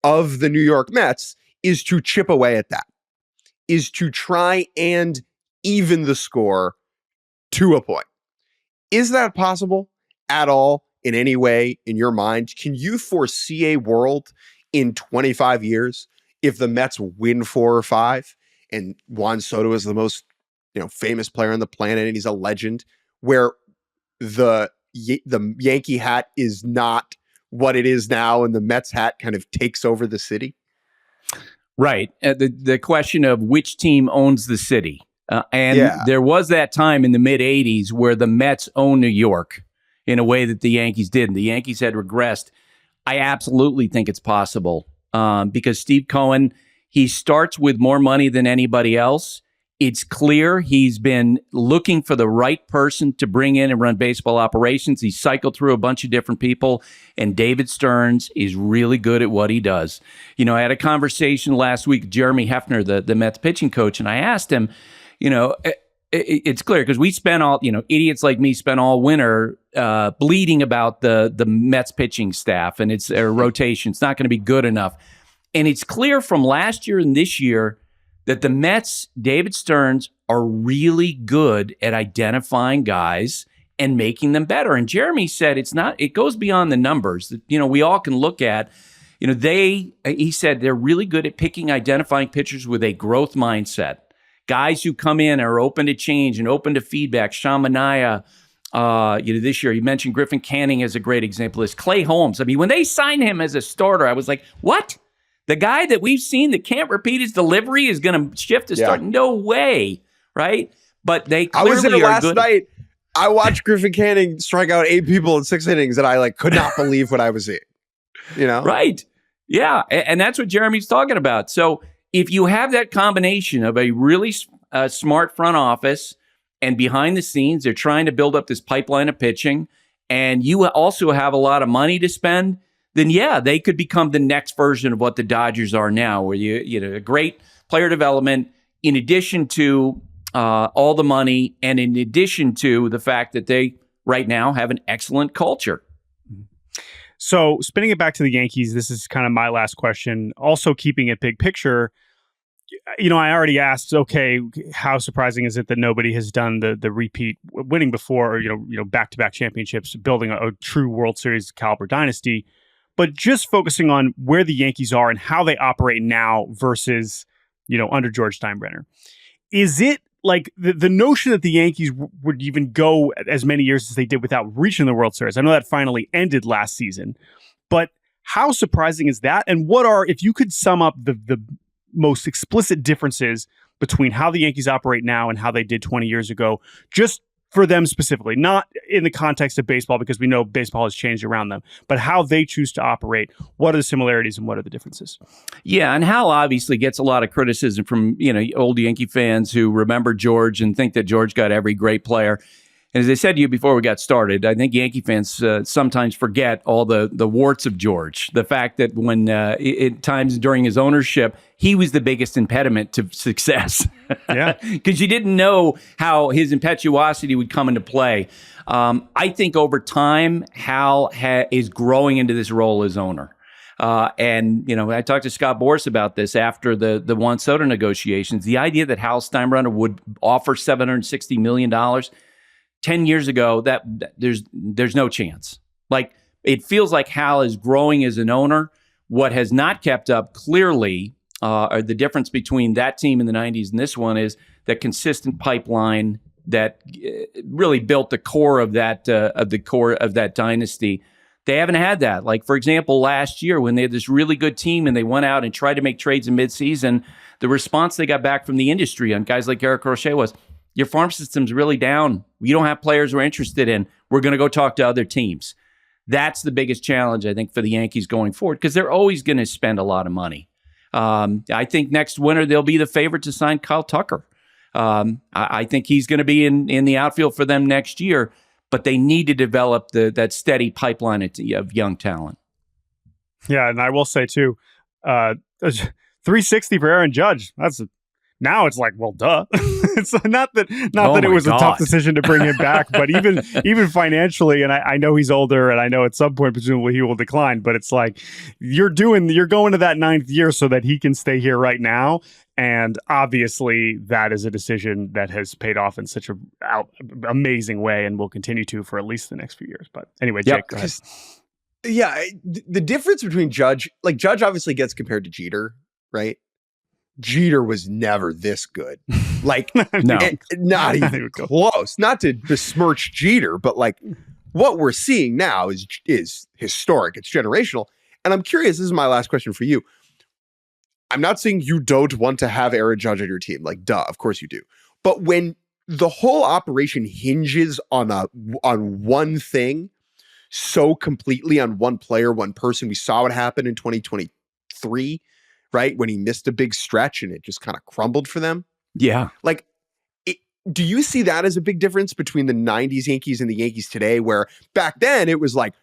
of the New York Mets is to chip away at that, is to try and even the score to a point. Is that possible at all in any way in your mind? Can you foresee a world in 25 years if the Mets win 4 or 5 and Juan Soto is the most famous player on the planet and he's a legend, where the Yankee hat is not what it is now and the Mets hat kind of takes over the city? Right. The question of which team owns the city. There was that time in the mid-'80s where the Mets owned New York in a way that the Yankees didn't. The Yankees had regressed. I absolutely think it's possible because Steve Cohen, he starts with more money than anybody else. It's clear he's been looking for the right person to bring in and run baseball operations. He cycled through a bunch of different people, and David Stearns is really good at what he does. I had a conversation last week with Jeremy Hefner, the Mets pitching coach, and I asked him, it's clear because we spent all, idiots like me spent all winter bleeding about the Mets pitching staff and its rotation. It's not going to be good enough. And it's clear from last year and this year that the Mets, David Stearns, are really good at identifying guys and making them better. And Jeremy said it goes beyond the numbers that, we all can look at. He said they're really good at identifying pitchers with a growth mindset. Guys who come in are open to change and open to feedback. Sean Manaea, this year, you mentioned Griffin Canning as a great example. Is Clay Holmes. I mean, when they signed him as a starter, I was like, what? The guy that we've seen that can't repeat his delivery is going to shift to start? No way, right? But they clearly I was there last good. Night. I watched Griffin Canning strike out 8 people in 6 innings, and I could not believe what I was seeing. Right? Yeah, and that's what Jeremy's talking about. So if you have that combination of a really smart front office and behind the scenes, they're trying to build up this pipeline of pitching, and you also have a lot of money to spend, then they could become the next version of what the Dodgers are now, where you a great player development in addition to all the money and in addition to the fact that they right now have an excellent culture. So spinning it back to the Yankees, this is kind of my last question. Also keeping it big picture, I already asked, okay, how surprising is it that nobody has done the repeat winning before, or, back-to-back championships, building a true World Series caliber dynasty? But just focusing on where the Yankees are and how they operate now versus, under George Steinbrenner. Is it like the notion that the Yankees would even go as many years as they did without reaching the World Series? I know that finally ended last season, but how surprising is that? And what are, if you could sum up the most explicit differences between how the Yankees operate now and how they did 20 years ago, just for them specifically, not in the context of baseball, because we know baseball has changed around them, but how they choose to operate. What are the similarities and what are the differences? Yeah, and Hal obviously gets a lot of criticism from old Yankee fans who remember George and think that George got every great player. And as I said to you before we got started, I think Yankee fans sometimes forget all the warts of George. The fact that when at times during his ownership, he was the biggest impediment to success. Yeah, because you didn't know how his impetuosity would come into play. I think over time, Hal is growing into this role as owner. And I talked to Scott Boras about this after the Juan Soto negotiations. The idea that Hal Steinbrenner would offer $760 million 10 years ago, that there's no chance. Like, it feels like Hal is growing as an owner. What has not kept up clearly, or the difference between that team in the 90s and this one, is that consistent pipeline that really built the core of that dynasty. They haven't had that. Like, for example, last year when they had this really good team and they went out and tried to make trades in midseason, the response they got back from the industry on guys like Eric Roche was, your farm system's really down. You don't have players we're interested in. We're going to go talk to other teams. That's the biggest challenge, I think, for the Yankees going forward, because they're always going to spend a lot of money. I think next winter they'll be the favorite to sign Kyle Tucker. I think he's going to be in the outfield for them next year, but they need to develop that steady pipeline of young talent. Yeah, and I will say too, 360 for Aaron Judge. Now it's like, well, duh. It's not that it was a tough decision to bring him back, but even financially, and I know he's older, and I know at some point presumably he will decline, but it's like you're going to that 9th year so that he can stay here right now. And obviously, that is a decision that has paid off in such an amazing way and will continue to for at least the next few years. But anyway, Jake, go ahead. Yeah, the difference between Judge obviously gets compared to Jeter, right? Jeter was never this good. Like, no. Not even close. Not to besmirch Jeter, but like what we're seeing now is historic. It's generational. And I'm curious, this is my last question for you. I'm not saying you don't want to have Aaron Judge on your team. Like, duh, of course you do. But when the whole operation hinges on one thing so completely, on one player, one person, we saw what happened in 2023, right? When he missed a big stretch and it just kind of crumbled for them. Yeah. Like, do you see that as a big difference between the 90s Yankees and the Yankees today, where back then it was like,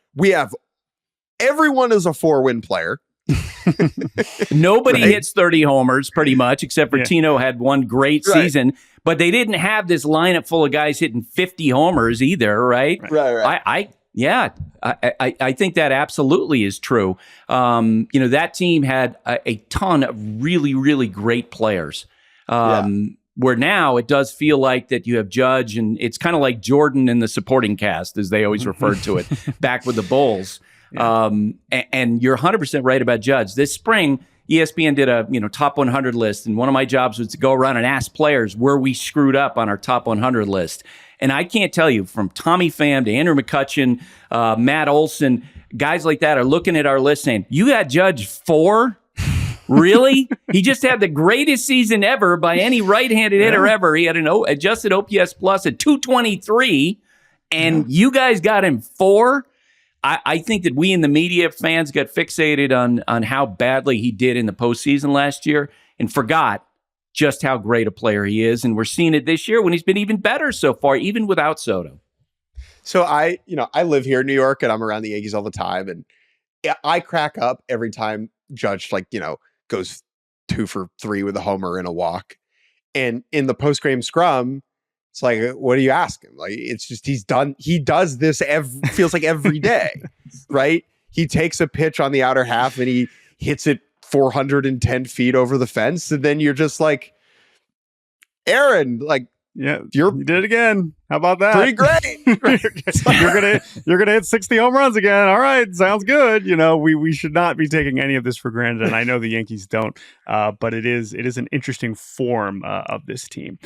everyone is a 4-win player. Nobody hits 30 homers pretty much, except for Tino had one great season, but they didn't have this lineup full of guys hitting 50 homers either, right? Right. I think that absolutely is true. That team had a ton of really, really great players. Where now it does feel like that you have Judge, and it's kind of like Jordan in the supporting cast, as they always referred to it, back with the Bulls. Yeah. And you're 100% right about Judge. This spring, ESPN did a top 100 list, and one of my jobs was to go around and ask players where we screwed up on our top 100 list. And I can't tell you, from Tommy Pham to Andrew McCutchen, Matt Olson, guys like that are looking at our list saying, "You got Judge 4? Really? He just had the greatest season ever by any right-handed hitter ever. He had an adjusted OPS plus at 223, and you guys got him 4?" I think that we in the media, fans, got fixated on how badly he did in the postseason last year and forgot just how great a player he is. And we're seeing it this year when he's been even better so far, even without Soto. So I live here in New York, and I'm around the Yankees all the time. And I crack up every time Judge, goes 2 for 3 with a homer and a walk. And in the post-game scrum, it's like, what do you ask him? Like, it's just, he does this feels like every day, right? He takes a pitch on the outer half and he hits it 410 feet over the fence. And then you're just like, Aaron, like, yeah, you did it again. How about that? Pretty great. you're gonna hit 60 home runs again. All right, sounds good. We should not be taking any of this for granted, and I know the Yankees don't. But it is an interesting form of this team.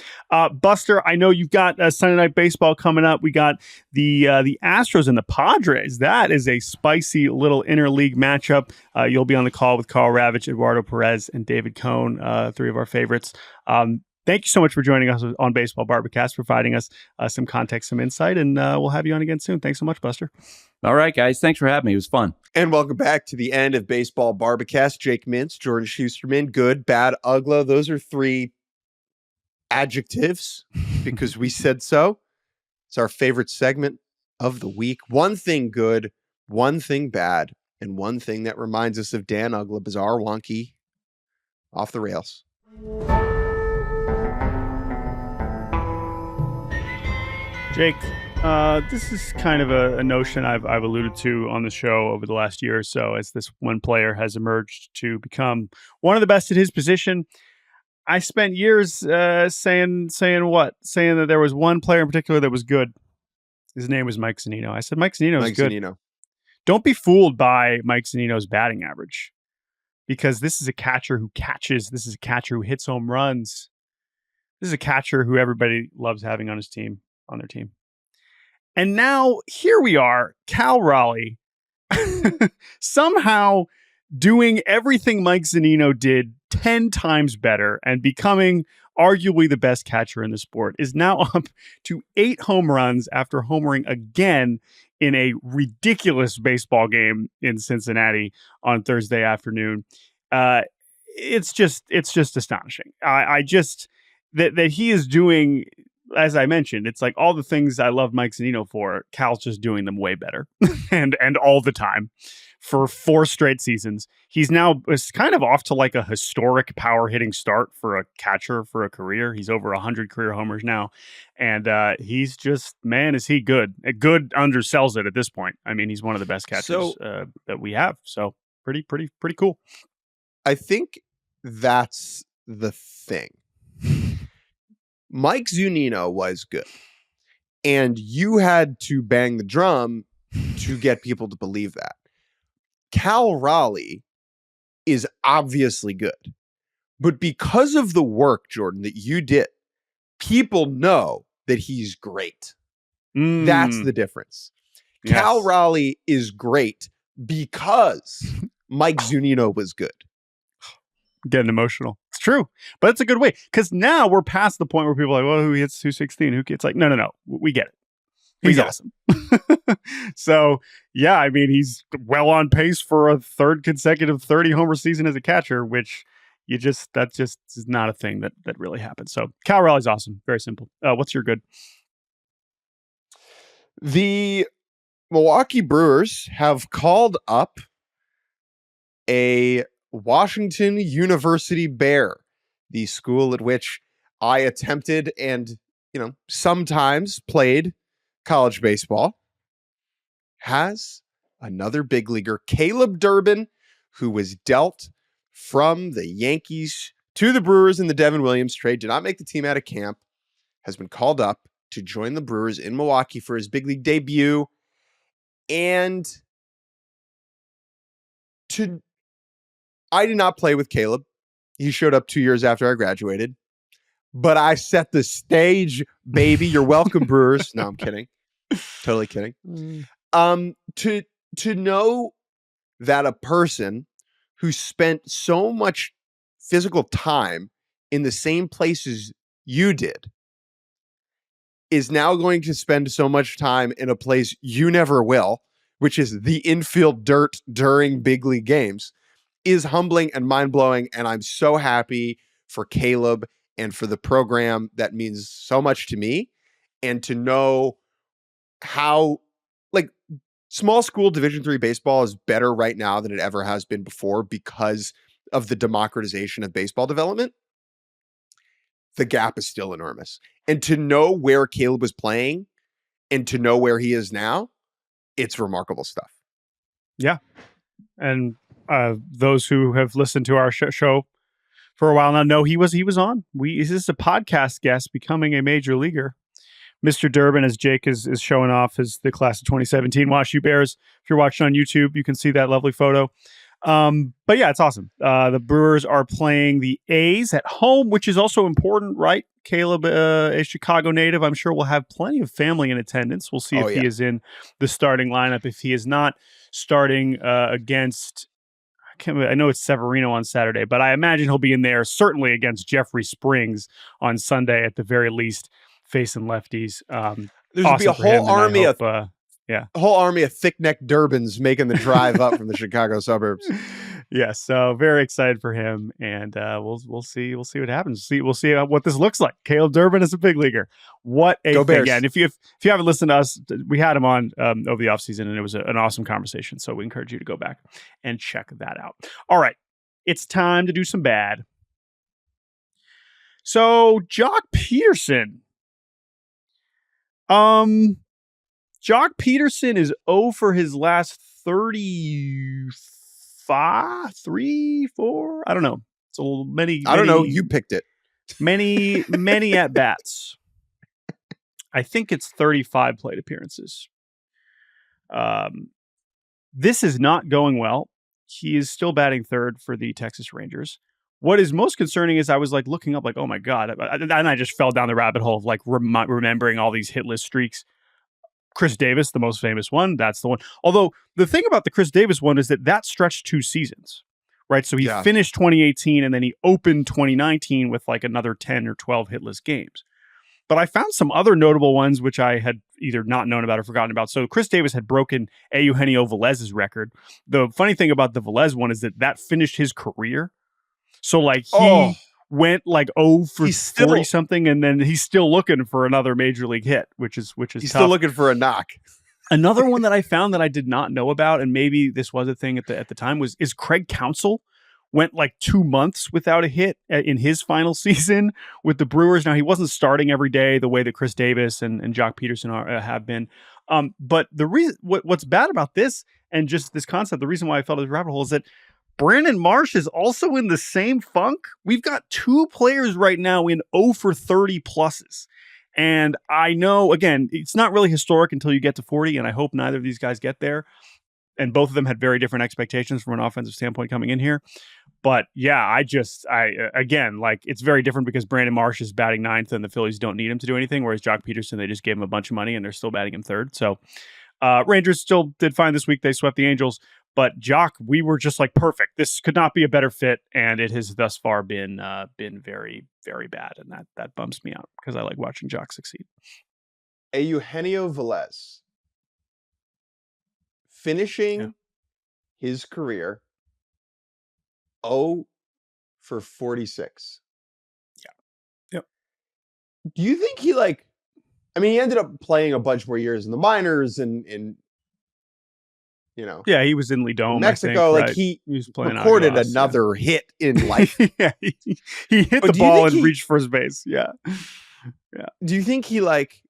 Buster, I know you've got Sunday Night Baseball coming up. We got the Astros and the Padres. That is a spicy little interleague matchup. You'll be on the call with Carl Ravitch, Eduardo Perez, and David Cohn, 3 of our favorites. Thank you so much for joining us on Baseball Barbacast, providing us some context, some insight, and we'll have you on again soon. Thanks so much, Buster. All right, guys. Thanks for having me. It was fun. And welcome back to the end of Baseball Barbacast. Jake Mintz, Jordan Shusterman, good, bad, Uggla. Those are 3 adjectives because we said so. It's our favorite segment of the week. One thing good, one thing bad, and one thing that reminds us of Dan Uggla, bizarre, wonky, off the rails. Jake, this is kind of a notion I've alluded to on the show over the last year or so, as this one player has emerged to become one of the best at his position. I spent years saying that there was one player in particular that was good. His name was Mike Zunino. I said Mike Zunino is good. Zunino. Don't be fooled by Mike Zunino's batting average, because this is a catcher who catches. This is a catcher who hits home runs. This is a catcher who everybody loves having on their team. And now here we are, Cal Raleigh, somehow doing everything Mike Zunino did 10 times better and becoming arguably the best catcher in the sport, is now up to 8 home runs after homering again in a ridiculous baseball game in Cincinnati on Thursday afternoon. It's just astonishing. That he is doing, as I mentioned, it's like all the things I love Mike Zunino for, Cal's just doing them way better and all the time for 4 straight seasons. He's now kind of off to like a historic power hitting start for a catcher for a career. He's over 100 career homers now. And he's just, man, is he good. Good undersells it at this point. I mean, he's one of the best catchers that we have. So pretty cool. I think that's the thing. Mike Zunino was good, and you had to bang the drum to get people to believe that. Cal Raleigh is obviously good, but because of the work, Jordan, that you did, people know that he's great. That's the difference. Yes. Cal Raleigh is great because Mike Zunino was good. Getting emotional. It's true, but it's a good way, because now we're past the point where people are like, well, who hits 216? Who gets like, no. We get it. He's awesome. So, yeah, I mean, he's well on pace for a 3rd consecutive 30 homer season as a catcher, which that just is not a thing that really happens. So Cal Raleigh's awesome. Very simple. What's your good? The Milwaukee Brewers have called up a Washington University Bear, the school at which I attempted and, sometimes played college baseball, has another big leaguer, Caleb Durbin, who was dealt from the Yankees to the Brewers in the Devin Williams trade, did not make the team out of camp, has been called up to join the Brewers in Milwaukee for his big league debut. And I did not play with Caleb. He showed up 2 years after I graduated, but I set the stage, baby. You're welcome, Brewers. No, I'm kidding. Totally kidding. To know that a person who spent so much physical time in the same places you did is now going to spend so much time in a place you never will, which is the infield dirt during big league games, is humbling and mind-blowing, and I'm so happy for Caleb and for the program. That means so much to me. And to know how, small school Division III baseball is better right now than it ever has been before because of the democratization of baseball development. The gap is still enormous. And to know where Caleb was playing and to know where he is now, it's remarkable stuff. Yeah. And those who have listened to our show for a while now know he was on. This is a podcast guest becoming a major leaguer. Mr. Durbin, as Jake is showing off, is the class of 2017 WashU Bears. If you're watching on YouTube, you can see that lovely photo. But yeah, it's awesome. The Brewers are playing the A's at home, which is also important, right? Caleb, a Chicago native, I'm sure will have plenty of family in attendance. We'll see if he is in the starting lineup. If he is not starting against, I know it's Severino on Saturday, but I imagine he'll be in there certainly against Jeffrey Springs on Sunday at the very least, facing lefties. There's awesome be a whole army of thick-necked Durbins making the drive up from the Chicago suburbs. Yes, so very excited for him, and we'll see what happens. We'll see what this looks like. Caleb Durbin is a big leaguer. What a Go thing! Bears. Yeah, and if you haven't listened to us, we had him on over the offseason, and it was an awesome conversation. So we encourage you to go back and check that out. All right, it's time to do some bad. So Jock Peterson. Jock Peterson is 0 for his last 35, 3, 4. I don't know. So many. I don't know. You picked it. Many at bats. I think it's 35 plate appearances. This is not going well. He is still batting third for the Texas Rangers. What is most concerning is I was like looking up like, oh my God. And I just fell down the rabbit hole of like remembering all these hit list streaks. Chris Davis, the most famous one. That's the one. Although the thing about the Chris Davis one is that stretched 2 seasons, right? So he finished 2018 and then he opened 2019 with like another 10 or 12 hitless games. But I found some other notable ones which I had either not known about or forgotten about. So Chris Davis had broken Eugenio Velez's record. The funny thing about the Velez one is that finished his career. So like he went like 0 for 40 something, and then he's still looking for another major league hit, which is he's tough. Still looking for a knock. Another one that I found that I did not know about, and maybe this was a thing at the time, is Craig Counsell went like 2 months without a hit in his final season with the Brewers. Now he wasn't starting every day the way that Chris Davis and Jock Peterson have been. But the reason what's bad about this and just this concept, the reason why I fell into the rabbit hole is that Brandon Marsh is also in the same funk. We've got 2 players right now in 0 for 30 pluses. And I know, again, it's not really historic until you get to 40, and I hope neither of these guys get there. And both of them had very different expectations from an offensive standpoint coming in here. But yeah, again, like it's very different because Brandon Marsh is batting 9th and the Phillies don't need him to do anything. Whereas Jock Peterson, they just gave him a bunch of money and they're still batting him 3rd. So Rangers still did fine this week. They swept the Angels. But Jock, we were just like perfect. This could not be a better fit, and it has thus far been very, very bad, and that bumps me out because I like watching Jock succeed. Eugenio Velez finishing his career 0 for 46. Yeah. Yep. Do you think he he ended up playing a bunch more years in the minors and yeah, he was in Lidom, Mexico. I think, right? He was playing recorded Aguilas, another hit in life. Yeah, he hit the ball and reached first base. Yeah. Do you think he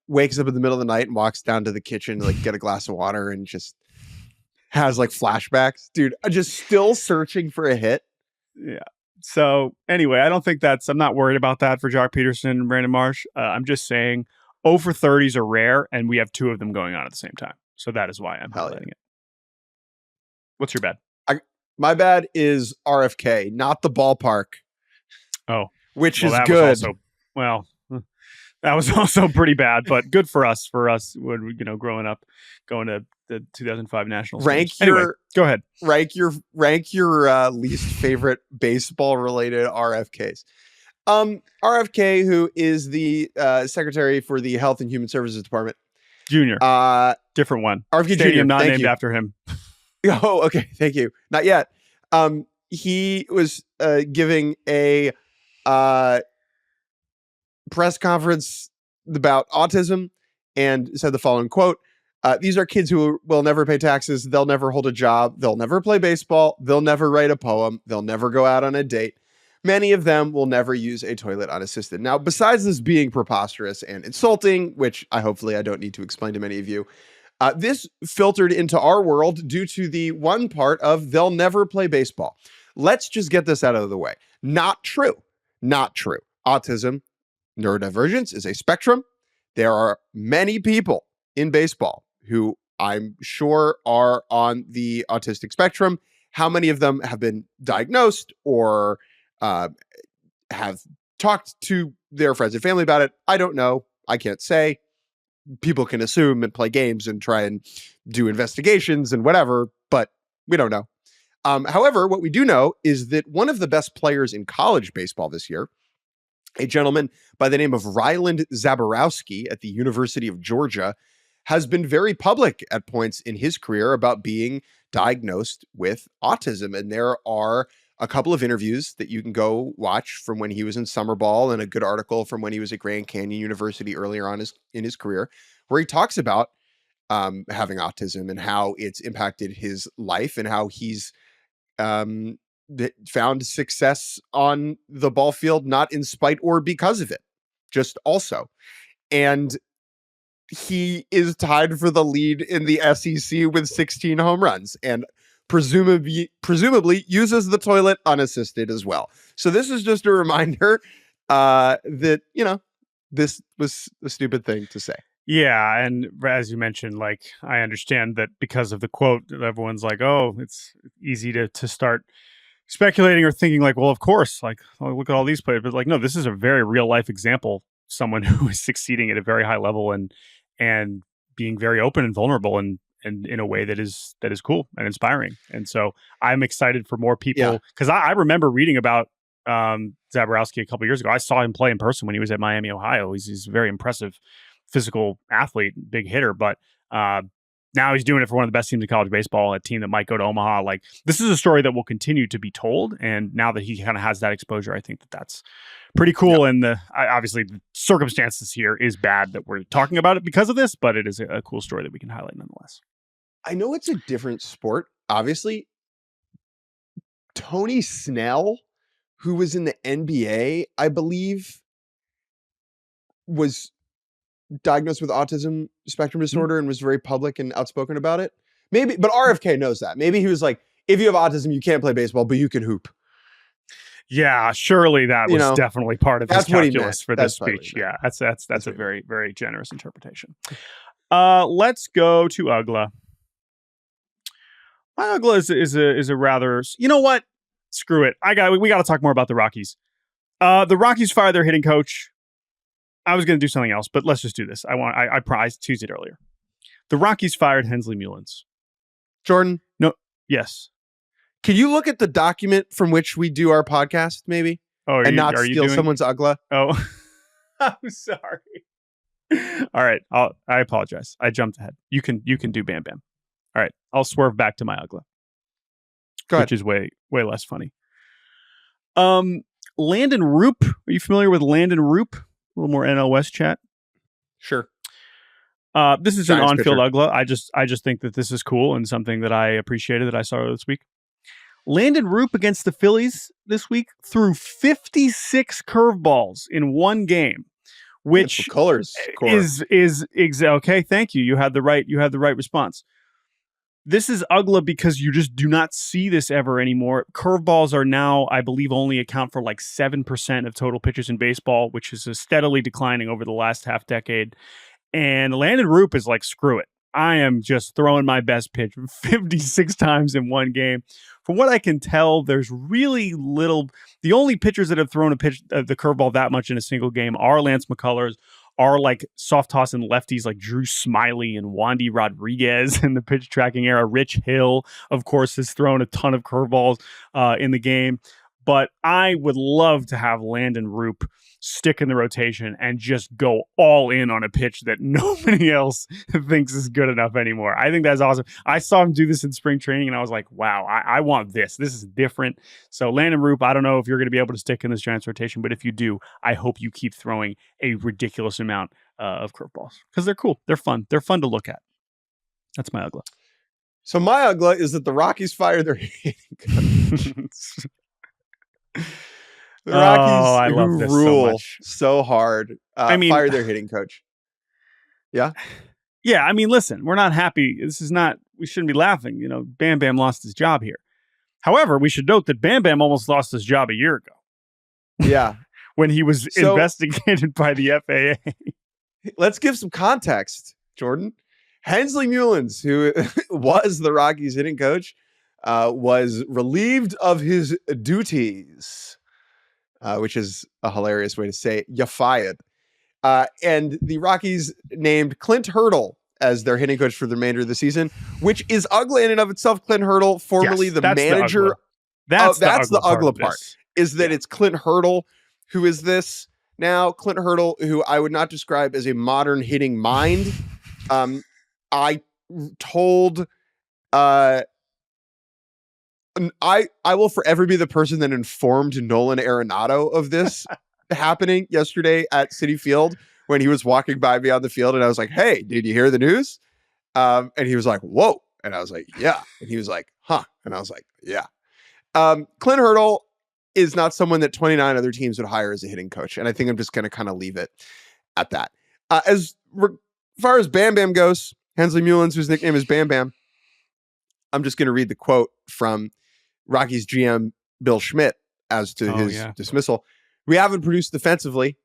wakes up in the middle of the night and walks down to the kitchen to get a glass of water and just has flashbacks? Dude, just still searching for a hit. Yeah. So anyway, I don't think I'm not worried about that for Jock Peterson and Brandon Marsh. I'm just saying 0 for 30s are rare, and we have 2 of them going on at the same time. So that is why I'm highlighting it. What's your bad? My bad is RFK, not the ballpark. Oh, which is good. That was also pretty bad, but good for us when we, growing up, going to the 2005 Nationals. Anyway, go ahead. Rank your least favorite baseball related RFKs. RFK, who is the secretary for the Health and Human Services Department. Junior. Different one. RFK Stadium Junior, not named after him. Oh, okay. Thank you. Not yet. He was giving a press conference about autism and said the following quote: "These are kids who will never pay taxes. They'll never hold a job. They'll never play baseball. They'll never write a poem. They'll never go out on a date. Many of them will never use a toilet unassisted." Now, besides this being preposterous and insulting, which I don't need to explain to many of you, this filtered into our world due to the one part of they'll never play baseball. Let's just get this out of the way. Not true. Not true. Autism, neurodivergence is a spectrum. There are many people in baseball who I'm sure are on the autistic spectrum. How many of them have been diagnosed or have talked to their friends and family about it? I don't know. I can't say. People can assume and play games and try and do investigations and whatever, but we don't know. However, what we do know is that one of the best players in college baseball this year, a gentleman by the name of Ryland Zaborowski at the University of Georgia, has been very public at points in his career about being diagnosed with autism. And there are a couple of interviews that you can go watch from when he was in summer ball and a good article from when he was at Grand Canyon University earlier on in his career, where he talks about having autism and how it's impacted his life and how he's found success on the ball field, not in spite or because of it, just also. And he is tied for the lead in the SEC with 16 home runs and presumably uses the toilet unassisted as well. So this is just a reminder that, this was a stupid thing to say. Yeah, and as you mentioned, I understand that because of the quote, everyone's like, oh, it's easy to start speculating or thinking like, well, of course, like, oh, look at all these players. But like, no, this is a very real life example. Someone who is succeeding at a very high level and being very open and vulnerable and in a way that is cool and inspiring. And so I'm excited for more people because I remember reading about Zaborowski a couple years ago. I saw him play in person when he was at Miami, Ohio. He's a very impressive physical athlete, big hitter, but now he's doing it for one of the best teams in college baseball, a team that might go to Omaha. Like, this is a story that will continue to be told. And now that he kind of has that exposure, I think that's pretty cool. And obviously the circumstances here is bad that we're talking about it because of this, but it is a cool story that we can highlight nonetheless. I know it's a different sport. Obviously, Tony Snell, who was in the NBA, I believe, was diagnosed with autism spectrum disorder and was very public and outspoken about it. Maybe, but RFK knows that. Maybe he was like, if you have autism, you can't play baseball, but you can hoop. Yeah, surely that was definitely part of his calculus for this speech. Yeah, that's a very, very generous interpretation. Let's go to Uggla. My Uggla is a rather, you know what? Screw it. We got to talk more about the Rockies. The Rockies fired their hitting coach. I was going to do something else, but let's just do this. I teased it earlier. The Rockies fired Hensley Mullins. Jordan? No. Yes. Can you look at the document from which we do our podcast, maybe? Oh, not steal someone's Uggla? Oh, I'm sorry. All right. I apologize. I jumped ahead. You can do Bam Bam. All right. I'll swerve back to my Uggla. Go ahead. Which is way less funny. Landon Roop. Are you familiar with Landon Roop? A little more NL West chat. Sure. This is Giants an on-field pitcher. Uggla. I just think that this is cool and something that I appreciated that I saw this week. Landon Roop against the Phillies this week threw 56 curveballs in one game, which colors is okay. Thank you. You had the right response. This is Uggla because you just do not see this ever anymore. Curveballs are now, I believe, only account for like 7% of total pitches in baseball, which is steadily declining over the last half decade. And Landon Roop is like, screw it. I am just throwing my best pitch 56 times in one game. From what I can tell, there's really little. The only pitchers that have thrown the curveball that much in a single game are Lance McCullers, are like soft toss and lefties like Drew Smiley and Wandy Rodriguez in the pitch tracking era. Rich Hill, of course, has thrown a ton of curveballs in the game. But I would love to have Landon Roop stick in the rotation and just go all in on a pitch that nobody else thinks is good enough anymore. I think that's awesome. I saw him do this in spring training and I was like, wow, I want this. This is different. So Landon Roop, I don't know if you're going to be able to stick in this Giants rotation, but if you do, I hope you keep throwing a ridiculous amount of curveballs because they're cool. They're fun. They're fun to look at. That's my Uggla. So my Uggla is that the Rockies fired their hitting coach. The Rockies who rule so hard fired their hitting coach. Yeah? Yeah, I mean, listen, we're not happy. We shouldn't be laughing. You know, Bam Bam lost his job here. However, we should note that Bam Bam almost lost his job a year ago. Yeah. When he was investigated by the FAA. Let's give some context, Jordan. Hensley Mullins, who was the Rockies hitting coach, was relieved of his duties. Which is a hilarious way to say you fired. And the Rockies named Clint Hurdle as their hitting coach for the remainder of the season, which is Uggla in and of itself. Clint Hurdle, formerly the manager. That's the Uggla part. Is that it's Clint Hurdle who is this now. Clint Hurdle, who I would not describe as a modern hitting mind. I told I will forever be the person that informed Nolan Arenado of this happening yesterday at Citi Field when he was walking by me on the field. And I was like, hey, did you hear the news? And he was like, whoa. And I was like, yeah. And he was like, huh. And I was like, yeah. Clint Hurdle is not someone that 29 other teams would hire as a hitting coach. And I think I'm just going to kind of leave it at that. As far as Bam Bam goes, Hensley Mullins, whose nickname is Bam Bam, I'm just going to read the quote from Rockies GM Bill Schmidt as to his dismissal. We haven't produced defensively.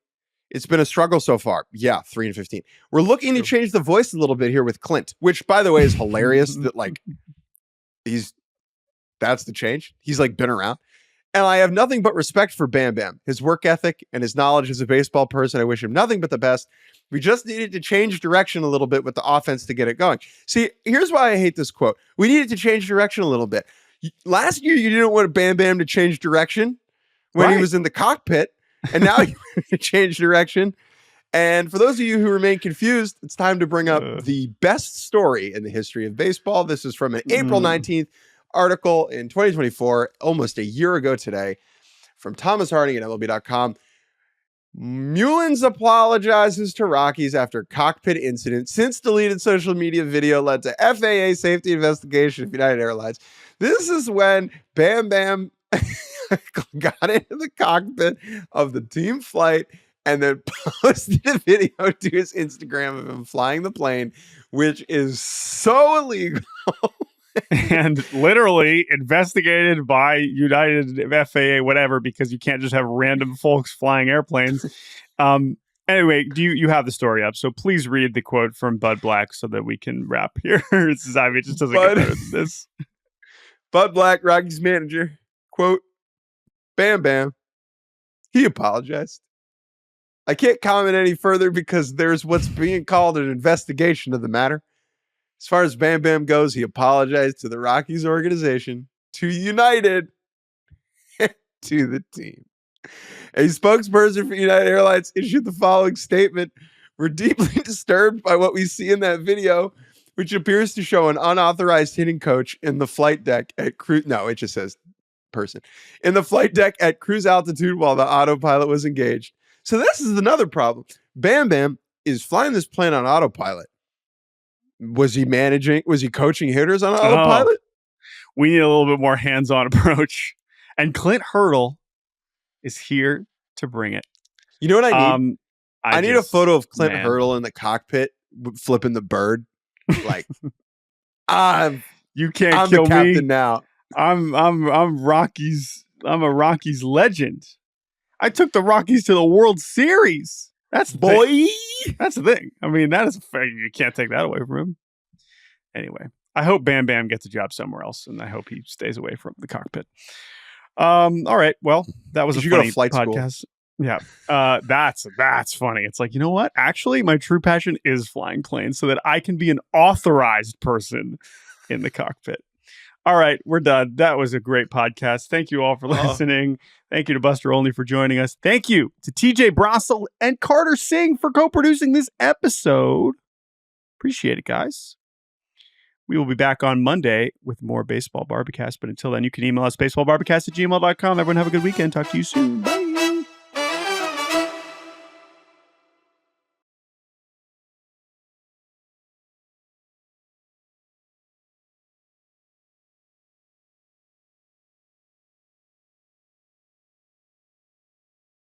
It's been a struggle so far. Yeah, 3-15. We're looking to change the voice a little bit here with Clint, which, by the way, is hilarious that like that's the change. He's like been around. And I have nothing but respect for Bam Bam, his work ethic and his knowledge as a baseball person. I wish him nothing but the best. We just needed to change direction a little bit with the offense to get it going. See, here's why I hate this quote. We needed to change direction a little bit. Last year, you didn't want Bam Bam to change direction when he was in the cockpit, and now you want to change direction. And for those of you who remain confused, it's time to bring up the best story in the history of baseball. This is from an April 19th article in 2024, almost a year ago today, from Thomas Harding at MLB.com. Mullins apologizes to Rockies after cockpit incident. Since deleted social media video led to FAA safety investigation of United Airlines. This is when Bam Bam got into the cockpit of the team flight and then posted a video to his Instagram of him flying the plane, which is so illegal. And literally investigated by United, FAA, whatever, because you can't just have random folks flying airplanes. Anyway, you have the story up, so please read the quote from Bud Black so that we can wrap here. It just doesn't get better than this. Bud Black, Rockies manager, quote, Bam Bam, he apologized. I can't comment any further because there's what's being called an investigation of the matter. As far as Bam Bam goes, he apologized to the Rockies organization, to United, and to the team. A spokesperson for United Airlines issued the following statement. We're deeply disturbed by what we see in that video, which appears to show an unauthorized hitting coach in the flight deck at cruise. No, it just says person. In the flight deck at cruise altitude while the autopilot was engaged. So this is another problem. Bam Bam is flying this plane on autopilot. Was he coaching hitters on autopilot? We need a little bit more hands-on approach. And Clint Hurdle is here to bring it. You know what I need? I need a photo of Clint Hurdle in the cockpit flipping the bird. Like, you can't I'm kill the captain me now. I'm Rockies. I'm a Rockies legend. I took the Rockies to the World Series. That's the thing. That's the thing. I mean, that is a fact. You can't take that away from him. Anyway, I hope Bam Bam gets a job somewhere else, and I hope he stays away from the cockpit. All right. Well, that was a funny podcast. School. Yeah. That's funny. It's like, you know what? Actually, my true passion is flying planes so that I can be an authorized person in the cockpit. All right, we're done. That was a great podcast. Thank you all for listening. Thank you to Buster Olney for joining us. Thank you to TJ Brossel and Carter Singh for co-producing this episode. Appreciate it, guys. We will be back on Monday with more Baseball Barbecast. But until then, you can email us baseballbarbecast@gmail.com. Everyone have a good weekend. Talk to you soon. Bye.